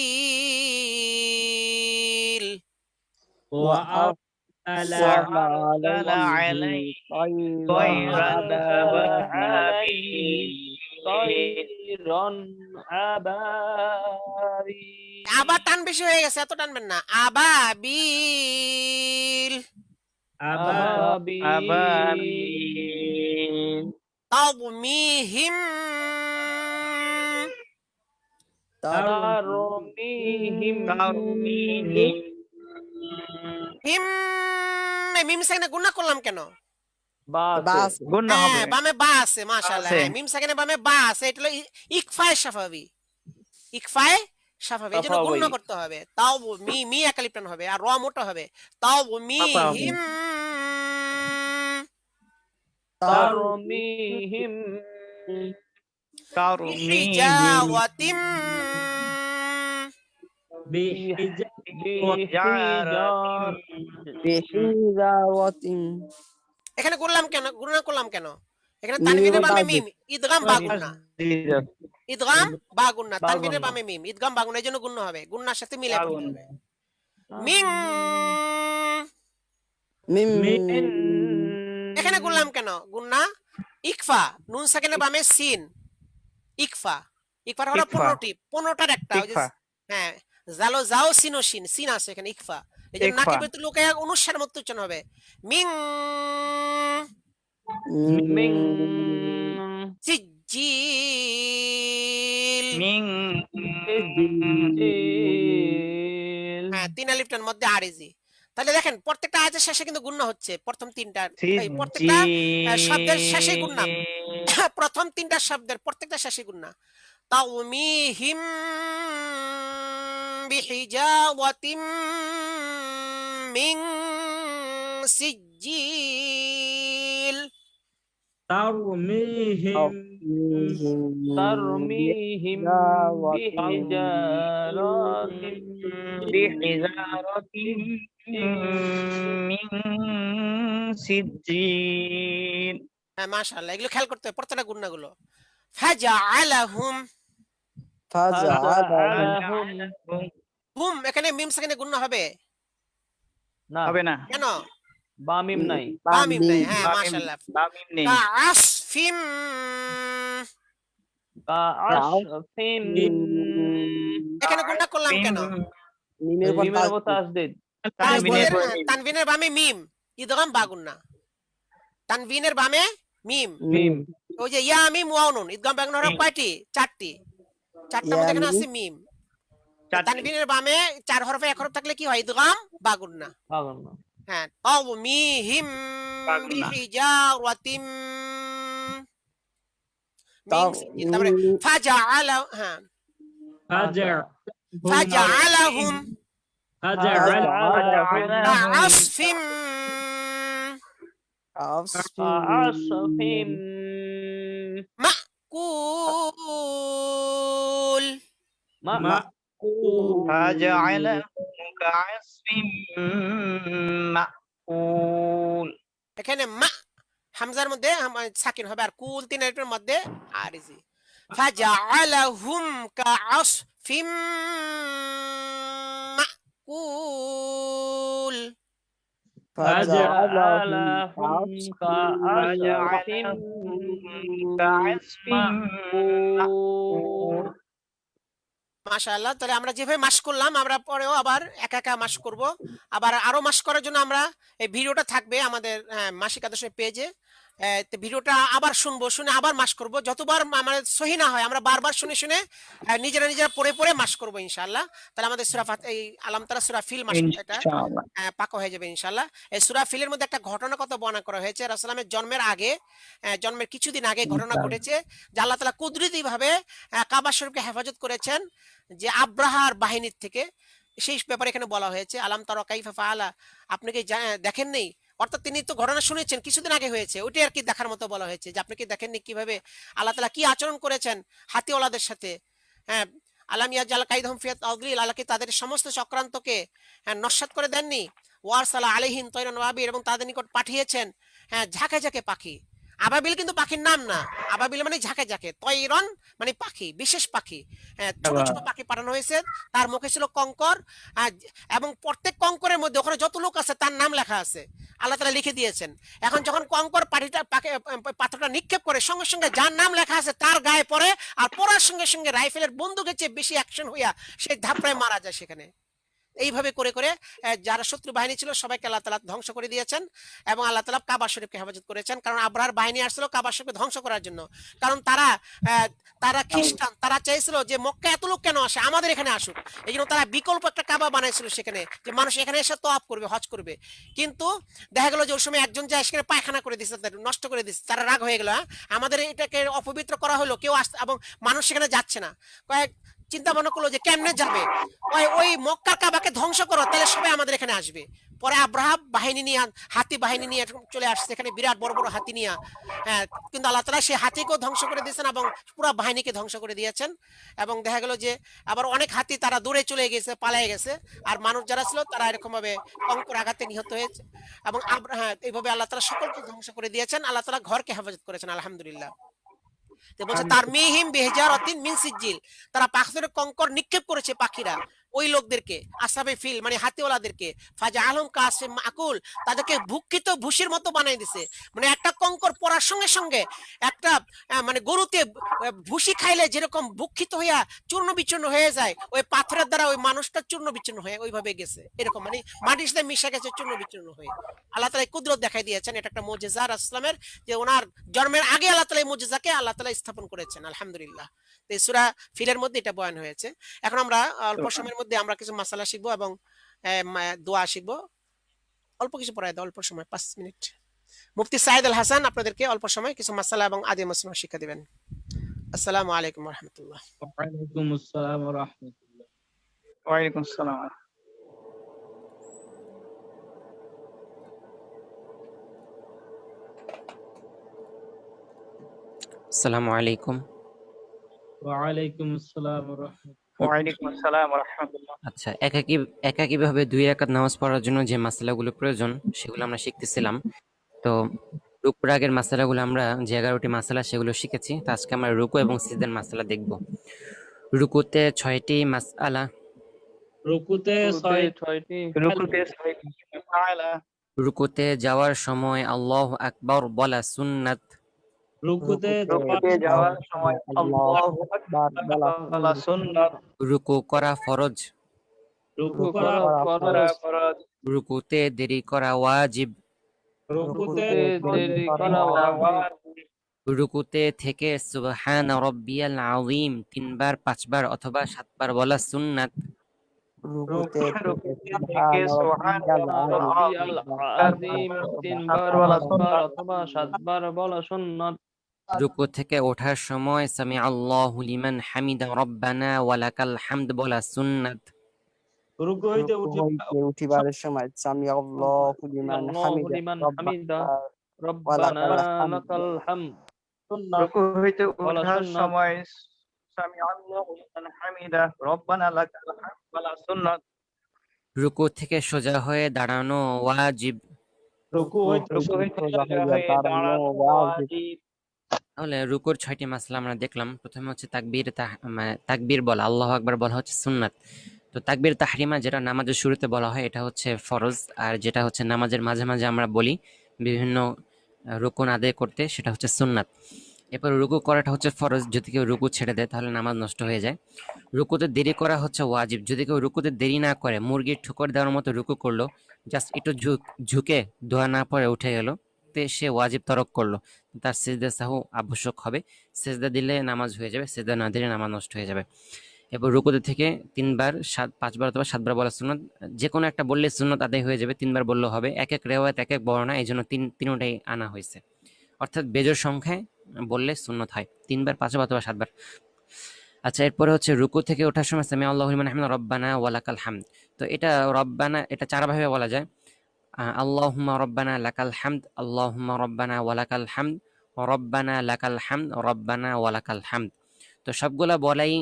ওয়া আরসালা وأرسل عليهم طيرا أبابيل তাইরান আবাবিল আবার টান বেশি হয়ে গেছে, এত টানবেন না। আবাবিল। أبابيل তাওমিহিম তারমিহিম ترميهم হিম। মিম সাইনে গুণা করলাম কেন? বা বা আছে আছে। গুণ না হবে হ্যাঁ বামে বা আছে মাশাআল্লাহ আছে। হ্যাঁ মিম সাকিনের বামে বা আছে এটা হলো ইকফায়ে শাফাবি ইকফায়ে শাফাবি এই জন্য শাফাবি। গুণ করতে হবে তাও মি মি একালিপ টান হবে আর র মোটা হবে তাও মি পাপা হবে। হিম তারমিহিম বিহিজাওয়াতিম বিহিজাওয়াতিন এখানে করলাম কেন গুণনা করলাম কেন এখানে মিমের তানবিনের উপর বামে তাসদিদ। মিম ইদগাম বা গুণনা ইদগাম বা গুণনা বা তানবিনের গুণনা। বামে মিম ইদগাম বা গুণনা এই জন্য গুণ হবে গুণনার সাথে মিলে পড়তে হবে মিং মিম এখানে গুনলাম কেন গুন্না ইকফা নুন সাকিনের বামে সিন ইকফা ইকফার হলো ইকফা। 15টার একটা ওই যে ইকফা। হ্যাঁ জালো যাও সিনো সিন সিন আছে এখানে ইকফা এই জন্য ইকফা। নাকি বেতুল লোকে অনুসার মতো উচ্চারণ হবে মিং মিং সিজিল মিং সিজিল হ্যাঁ তিন আলিফটার মধ্যে আরজি তাহলে দেখেন প্রত্যেকটা আয়াতের শেষে কিন্তু গুণনা হচ্ছে প্রথম তিনটা এই প্রত্যেকটা শব্দের শেষে গুণনা প্রথম তিনটা শব্দের প্রত্যেকটা শেষে গুণনা তাওমিহিম বিহিজাওয়াতিম মিন সিজিল তারমিহিম তারমিহিম বিহিজারাতিন বিহিজারাতিন মিন সিজ্জিন হ্যাঁ মাশাআল্লাহ এগুলো খেয়াল করতে হবে প্রত্যেকটা গুণনাগুলো ফাজআলাহুম ফাজআলাহুম হুম এখানে মিম সেখানে গুণনা হবে না হবে না কেন বা মিম নাই বা মিম নাই হ্যাঁ বা মিম- মাশাআল্লাহ বা মিম নেই কাআসফিম কাআসফিম এখানে গুণনা করলাম কেন মিমের উপর মিমের উপর তাসদিদ। তাসদিদ তানবিনের পরে তানবিনের বামে মিম ইদগাম বা গুণনা তানবিনের বামে মিম মিম ওই যে ইয়া মিম ওয়াও নুন ইদগাম বা গুণনা হলো কয়টি চারটি চারটার মধ্যে এখানে ইয়া মিম। আছে মিম চারটি। তানবিনের বামে চার হরফে এক হরফ থাকলে কি হয় ইদগাম বা গুণনা পাগল না হ্যাঁ তাওমিহিম বা গুণনা। বিহিজাওয়াতিম তাও তারপরে ফাজআলা হ্যাঁ ফাজআলাহুম কাআসফিম কাআসফিম মাকুল মাকুল فجعله كعصف مأكول এখানে মা হামজার মধ্যে সাকিন হবে আর কুল তিন আলিফের মধ্যে আরজি ফাজআলাহুম কাআসফিম মাকুল ফাজআলাহুম কাআসফিম كعصف মাকুল মাশাআল্লাহ তাহলে আমরা যেভাবে মাস করলাম আমরা পরেও আবার একা একা মাস করব আবার আরো মাস করার জন্য আমরা এই ভিডিওটা থাকবে আমাদের মাসিক আদর্শের পেজে তো ভিডিওটা আবার শুনবো শুনে আবার মাস করব যতবার আমাদের সহি না হয় আমরা বারবার শুনে শুনে নিজেরা নিজেরা পড়ে পড়ে মাস করব ইনশাআল্লাহ তাহলে আমাদের সূরা এই আলাম তারা সূরা ফিল মাস এটা ইনশাআল্লাহ পাকা হয়ে যাবে ইনশাআল্লাহ এই সূরা ফিলের মধ্যে একটা ঘটনা কথা বর্ণনা করা হয়েছে রাসূল সাল্লাল্লাহু আলাইহি জন্মের আগে জন্মের কিছুদিন আগে ঘটনা ঘটেছে যে আল্লাহ তাআলা কুদরতি ভাবে কাবা শরীফকে হেফাজত করেছেন যে আব্রাহার বাহিনীর থেকে সেই ব্যাপারে এখানে বলা হয়েছে আলাম তারা কাইফা ফাআলা আপনি কি দেখেন নেই অর্থাৎ তিনি তো ঘটনা শুনেছেন কিছুদিন আগে হয়েছে ওইটাই আর কি দেখার মতো বলা হয়েছে যে আপনি কি দেখেননি কিভাবে আল্লাহ তাআলা কি আচরণ করেছেন হাতিওয়ালাদের সাথে হ্যাঁ আলাম ইয়াজাল কাইদহুম ফি তাদলিল আল্লাহ কি তাদের সমস্ত চক্রান্তকে নস্যাৎ করে দেননি ওয়ারসালা আলাইহিম তায়রান ওয়াবির এবং তাদের নিকট পাঠিয়েছেন ঝাঁকে ঝাঁকে পাখি আবাবিল কিন্তু পাখির নাম না আবাবিল মানে ঝাঁকে ঝাঁকে তৈরন মানে পাখি বিশেষ পাখি ছোট ছোট পাখি পাঠানো হয়েছে তার মুখে ছিল কঙ্কর এবং প্রত্যেক কঙ্করের মধ্যে ওখানে যত লোক আছে তার নাম লেখা আছে আল্লাহ তাআলা লিখে দিয়েছেন এখন যখন কঙ্কর পাথরটা নিক্ষেপ করে সঙ্গে সঙ্গে যার নাম লেখা আছে তার গায়ে পড়ে আর পড়ার সঙ্গে সঙ্গে রাইফেলের বন্দুকের চেয়ে বেশি অ্যাকশন হইয়া সেই ধাপড়ায় মারা যায় সেখানে এইভাবে করে করে যারা শত্রু বাহিনী ছিল সবাইকে আল্লাহ তাআলা ধ্বংস করে দিয়েছেন এবং আল্লাহ তাআলা কাবা শরীফকে হেফাজত করেছেন। কারণ আব্রাহার বাহিনী আসছিল কাবা শরীফকে ধ্বংস করার জন্য। কারণ তারা খ্রিস্টান, তারা চাইছিল যে মক্কা এত লোক কেন আসে, আমাদের এখানে আসুক। এই জন্য তারা বিকল্প একটা কাবা বানাইছিল সেখানে, যে মানুষ এখানে এসে তওয়াফ করবে, হজ করবে। কিন্তু দেখা গেল যে ওই সময় একজন যায় সেখানে পায়খানা করে দিচ্ছে, নষ্ট করে দিচ্ছে, তারা রাগ হয়ে গেল, আমাদের এটাকে অপবিত্র করা হলো, কেউ আসছে এবং মানুষ সেখানে যাচ্ছে না। কয়েক চিন্তা ভাবনা করলো যে কেমনে যাবে, ওই মক্কার কাবাকে ধ্বংস করো, তাহলে সবাই আমাদের এখানে আসবে। পরে আব্রাহাম বাহিনী নিয়ে, হাতি বাহিনী নিয়ে চলে আসছে এখানে, বিরাট বড় বড় হাতি নিয়ে। হ্যাঁ, কিন্তু আল্লাহ তাআলা সেই হাতিকেও ধ্বংস করে দিয়েছেন এবং পুরো বাহিনীকে ধ্বংস করে দিয়েছেন। এবং দেখা গেল যে আবার অনেক হাতি তারা দূরে চলে গেছে, পালিয়ে গেছে, আর মানুষ যারা ছিল তারা এরকম ভাবে কঙ্কর আঘাতে নিহত হয়েছে। এবং হ্যাঁ, এইভাবে আল্লাহ তাআলা সকলকে ধ্বংস করে দিয়েছেন, আল্লাহ তাআলা ঘরকে হেফাজত করেছেন, আলহামদুলিল্লাহ। বলছে তারমিহিম বিহিজারাতিন মিন সিজিল, তারা পাথরের কঙ্কর নিক্ষেপ করেছে পাখিরা ওই লোকদেরকে, আসহাবে ফিল মানে হাতিওয়ালাদেরকে, ফাজআলহুম কাসিম মাকুল, তাদেরকে ভুক্ষিত ভুসির মতো বানাই দিয়েছে। মানে একটা কঙ্কর পড়ার সঙ্গে সঙ্গে একটা মানে গরুতে ভুসি খাইলে যেরকম ভুক্ষিত হইয়া চূর্ণ বিচূর্ণ হয়ে যায়, ওই পাথরের দ্বারা ওই মানুষটা চূর্ণ বিচূর্ণ হয়ে ওইভাবে গেছে, এরকম মানে মাটির সাথে মিশে গেছে চূর্ণ বিচূর্ণ হয়ে। আল্লাহ তাআলা কুদরত দেখাই দিয়েছেন, এটা একটা মুজিজা রাসূলের, যে ওনার জন্মের আগে আল্লাহ তাআলা এই মুজিজাকে আল্লাহ তাআলা স্থাপন করেছেন, আলহামদুলিল্লাহ। তো এই সূরা ফিলের মধ্যে এটা বয়ান হয়েছে। এখন আমরা অল্প সময়ের মধ্যে আমরা কিছু মাসালা শিখবো এবং দোয়া শিখবো। অল্প কিছু পড়ায় দাও, অল্প সময় 5 মিনিট। মুফতি সাইদ আল হাসান আপনাদেরকে অল্প সময় কিছু মাসালা এবং আদি মাসলা শিক্ষা দিবেন। আসসালামু আলাইকুম ওয়া রাহমাতুল্লাহ। ওয়ালাইকুম আসসালাম ওয়া রাহমাতুল্লাহ। ওয়ালাইকুম আসসালাম। আসসালামু আলাইকুম। ওয়ালাইকুম আসসালাম ওয়া রাহমাতুল্লাহ। ওয়ালাইকুম আসসালাম ওয়া রাহমাতুল্লাহ। আচ্ছা, একাকীভাবে 2 রাকাত নামাজ পড়ার জন্য যে মাসআলাগুলো প্রয়োজন সেগুলো আমরা শিখতেছিলাম। তো রুকুর আগের মাসআলাগুলো আমরা যে 11টি মাসআলা সেগুলো শিখেছি। তো আজকে আমরা রুকু এবং সিজদার মাসআলা দেখব। রুকুতে 6টি মাসআলা, রুকুতে ছয়টি মাসআলা, রুকুতে যাওয়ার সময় আল্লাহু আকবার বলা সুন্নাত, রুকুতে যাওয়ার সময় আল্লাহু আকবার বলা সুন্নাত, রুকু করা ফরজ, রুকু করা ফরজ, রুকুতে দেরি করা ওয়াজিব, রুকুতে দেরি করা ওয়াজিব, রুকুতে থেকে সুবহান রাব্বিয়াল আযীম 3 বার 5 বার অথবা 7 বার বলা সুন্নাত, রুকুতে থেকে সুবহান রাব্বিয়াল আযীম 3 বার 5 বার অথবা 7 বার বলা সুন্নাত, রুকু থেকে ওঠার সময় সামি আল্লাহু লিমান হামিদা রব্বানা ওয়ালাকাল হামদ বলা সুন্নাত, রুকু হইতে উঠিবারের সময় সামি আল্লাহু লিমান হামিদা রব্বানা লাকাল হামদ, রুকু হইতে বলা ওঠার সুন্নাত। সময় সামি আল্লাহু লিমান হামিদা রব্বানা লাকাল হামদ বলা সুন্নাত, রুকু থেকে সোজা হয়ে দাঁড়ানো ওয়াজিব। রুকু হইতে দাঁড়ানো ওয়াজিব। তাহলে রুকুর 6টি মাসলা আমরা দেখলাম। প্রথমে হচ্ছে তাকবীর বলা, আল্লাহু আকবার বলা হচ্ছে সুন্নাত। তো তাকবীর তাহরিমা যেটা নামাজের শুরুতে বলা হয় এটা হচ্ছে ফরজ, আর যেটা হচ্ছে নামাজের মাঝে মাঝে আমরা বলি বিভিন্ন রুকুন আদায় করতে, সেটা হচ্ছে সুন্নাত। এরপর রুকু করাটা হচ্ছে ফরজ, যদি কেউ রুকু ছেড়ে দেয় তাহলে নামাজ নষ্ট হয়ে যায়। রুকুতে দেরি করা হচ্ছে ওয়াজিব, যদি কেউ রুকুতে দেরি না করে মুরগির ঠুকর দেওয়ার মতো রুকু করলো, জাস্ট একটু ঝুঁকে দোয়া না পড়ে উঠে গেল, তে সে ওয়াজিব তরক করলো, তার সিজদা সাহু আবশ্যক হবে। সিজদা দিলে নামাজ হয়ে যাবে, সিজদা না দিলে নামাজ নষ্ট হয়ে যাবে। এরপর রুকুতে থেকে 3 বার 5 বার অথবা 7 বার বলা সুন্নাত, যে কোনো একটা বললে সুন্নাত আদায় হয়ে যাবে, 3 বার বললেও হবে। এক এক রেওয়ায়াত এক এক বর্ণনা, এই জন্য তিনটাই আনা হয়েছে, অর্থাৎ বেজোড় সংখ্যায় বললে সুন্নাত হয়, 3 বার 5 বার অথবা 7 বার। আচ্ছা, এরপরে হচ্ছে রুকু থেকে ওঠার সময় সামি আল্লাহু লিমান হামিদা রব্বানা ওয়ালাকাল হামদ। তো এটা রব্বানা এটা 4 ভাবে বলা যায়। আল্লাহুম্মা রব্বানা লাকাল হামদ, আল্লাহুম্মা রব্বানা ওয়ালাকাল হামদ, রব্বানা লাকাল হামদ, রব্বানা ওয়ালাকাল হামদ। তো সবগুলা বলাই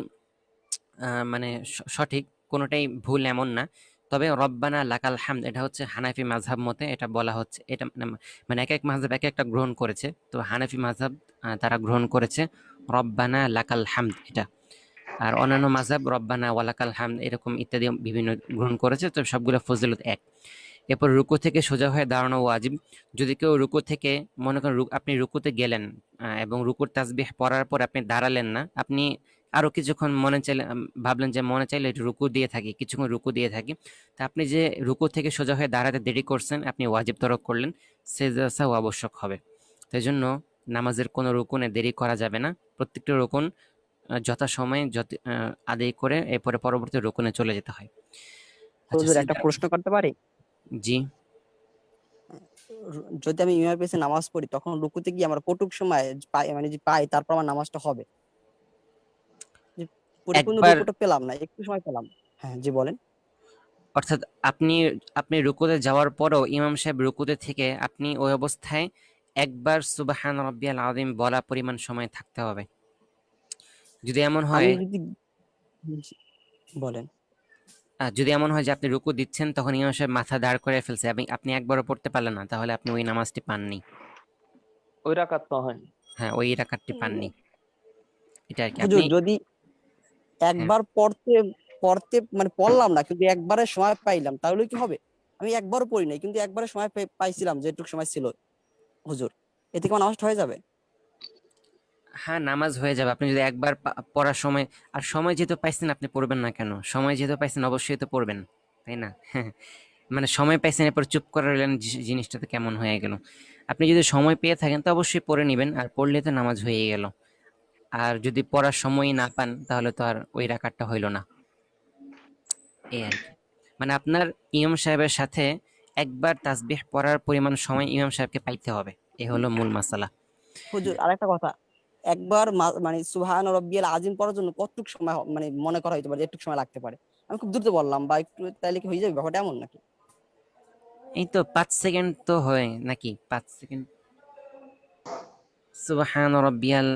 মানে সঠিক, কোনোটাই ভুল এমন না। তবে রব্বানা লাকাল হামদ এটা হচ্ছে হানাফি মাযহাব মতে এটা বলা হচ্ছে, এটা মানে এক এক মাযহাব এক একটা গ্রহণ করেছে। তো হানাফি মাযহাব তারা গ্রহণ করেছে রব্বানা লাকাল হামদ এটা, আর অন্যান্য মাযহাব রব্বানা ওয়ালাকাল হামদ এরকম ইত্যাদি বিভিন্ন গ্রহণ করেছে। তো সবগুলো ফজিলত এক। এরপর রুকু থেকে সোজা হয়ে দাঁড়ানো ওয়াজিব। যদি কেউ রুকু থেকে মনে করেন আপনি রুকুতে গেলেন এবং রুকুর তাসবিহ পড়ার পর আপনি দাঁড়ালেন না, আপনি আরো কিছুক্ষণ মনে চাইলে ভাবলেন যে মনে চাইলে একটু রুকু দিয়ে থাকি, কিছুক্ষণ রুকু দিয়ে থাকি, তা আপনি যে রুকু থেকে সোজা হয়ে দাঁড়াতে দেরি করছেন, আপনি ওয়াজিব তরক করলেন, সেজদা সাহু আবশ্যক হবে। তাই জন্য নামাজের কোনো রুকুনে দেরি করা যাবে না। প্রত্যেকটা রুকুন যথাসময়ে আদায় করে এরপরে পরবর্তী রুকুনে চলে যেতে হয়। আচ্ছা, হুজুর একটা প্রশ্ন করতে পারি? জি। যদি আমি ইমামের পেছনে নামাজ পড়ি তখন রুকুতে গিয়ে আমার কটুক সময় মানে যে পাই তারপর আমার নামাজটা হবে? যে পরিপূর্ণ একবার রুকুটা পেলাম না, একটু সময় পেলাম। হ্যাঁ জি বলেন। অর্থাৎ আপনি রুকুতে যাওয়ার পরও ইমাম সাহেব রুকুতে থেকে আপনি ওই অবস্থায় একবার সুবহান রাব্বিয়াল আযীম বলা পরিমাণ সময় থাকতে হবে। যদি এমন আমি হয় যদি বলেন। যদি এমন হয় যে আপনি রুকু দিচ্ছেন তখন ইমাম সাহেব মাথা দাঁড় করে ফেলছে, আপনি একবারও পড়তে পারলেন না, তাহলে আপনি ওই নামাজটি পাননি। ওই রাকাত তো হয়। হ্যাঁ, ওই রাকাতটি পাননি। এটা আর কি। হুজুর আপনি যদি হ্যাঁ, একবার পড়তে পড়তে মানে পড়লাম না কিন্তু একবারের সময় পাইলাম তাহলে কি হবে? আমি একবারও পড়ি নাই কিন্তু একবারের সময় পাইছিলাম, যেটুকু সময় ছিল হুজুর, এতে কি আমার নামাজটা হয়ে যাবে? হ্যাঁ, নামাজ হয়ে যাবে। আপনি যদি একবার পড়ার সময়, আর সময় যেহেতু পাইছেন আপনি পড়বেন না কেন? সময় যেহেতু পাইছেন অবশ্যই তো পড়বেন, তাই না? মানে সময় পাইছেন এরপর চুপ করে রইলেন, জিনিসটা তো কেমন হয়ে গেল। আপনি যদি সময় পেয়ে থাকেন তো অবশ্যই পড়ে নিবেন, আর পড়লে তো নামাজ হয়ে গেল। আর যদি পড়ার সময় না পান তাহলে তো আর ওই রাকাতটা হইল না, এই আর কি। মানে আপনার ইমাম সাহেবের সাথে একবার তাসবিহ পড়ার পরিমাণ সময় ইমাম সাহেবকে পাইতে হবে, এ হলো মূল মাসালা। হুজুর আরেকটা কথা, একবার মানে সুবহান রাব্বিয়াল আযীম পড়ার জন্য কতটুকু সময় মানে মনে করা হইতে পারে একটু সময় লাগতে পারে? আমি খুব দ্রুত বললাম বা একটু তাইলে কি হয়ে যাবে ব্যাপারটা এমন নাকি? এই তো 5 সেকেন্ড তো হয় নাকি, 5 সেকেন্ড। সুবহান রাব্বিয়াল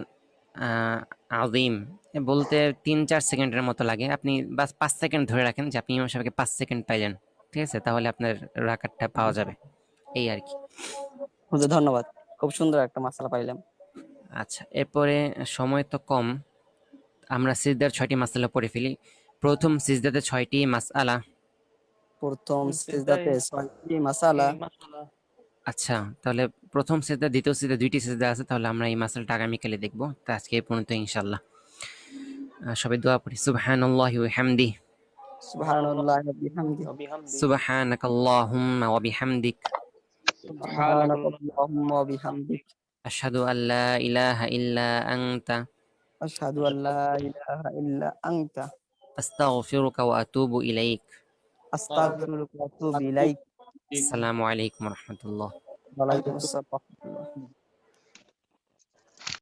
আযীম বলতে 3-4 সেকেন্ডের মতো লাগে। আপনি বাস 5 সেকেন্ড ধরে রাখেন যে আপনি ইমাম সাহেবকে 5 সেকেন্ড পাইলেন, ঠিক আছে? তাহলে আপনার রাকাতটা পাওয়া যাবে, এই আর কি। হুজুর ধন্যবাদ, খুব সুন্দর একটা মাসালা পাইলাম। আচ্ছা, এরপরে সময় তো কম, আমরা সিজদার 6টি মাসআলা পড়ে ফেলি। প্রথম সিজদাতে 6টি মাসআলা। প্রথম সিজদায় সিজদাতে 6টি মাসালা। এই মাসালা। আচ্ছা, তাহলে প্রথম সিজদা, দ্বিতীয় সিজদা, 2টি সিজদা আছে, তাহলে আমরা এই মাসআলাটা আগামীকালে দেখবো। তো আজকে এই পর্যন্ত ইনশাআল্লাহ। সবাই দোয়া পড়ি। সুবহানাল্লাহি ওয়া বিহামদিহি, সুবহানাল্লাহি ওয়া বিহামদিহি, সুবহানাল্লাহ বিহামদি, সুবহানাকাল্লাহুম্মা ওয়া বিহামদিক, সুবহানাকাল্লাহ, সুবহানাকাল্লাহুম্মা ওয়া বিহামদিক, আশহাদু আল্লা ইলাহা ইল্লা আনতা, আশহাদু আল্লা ইলাহা ইল্লা আনতা, আস্তাগফিরুকা ওয়া আতুবু ইলাইক। আস্তাগফিরুকা ওয়া আতুবু ইলাইক। আসসালামু আলাইকুম ওয়া রাহমাতুল্লাহ। ওয়া আলাইকুম আসসালাম।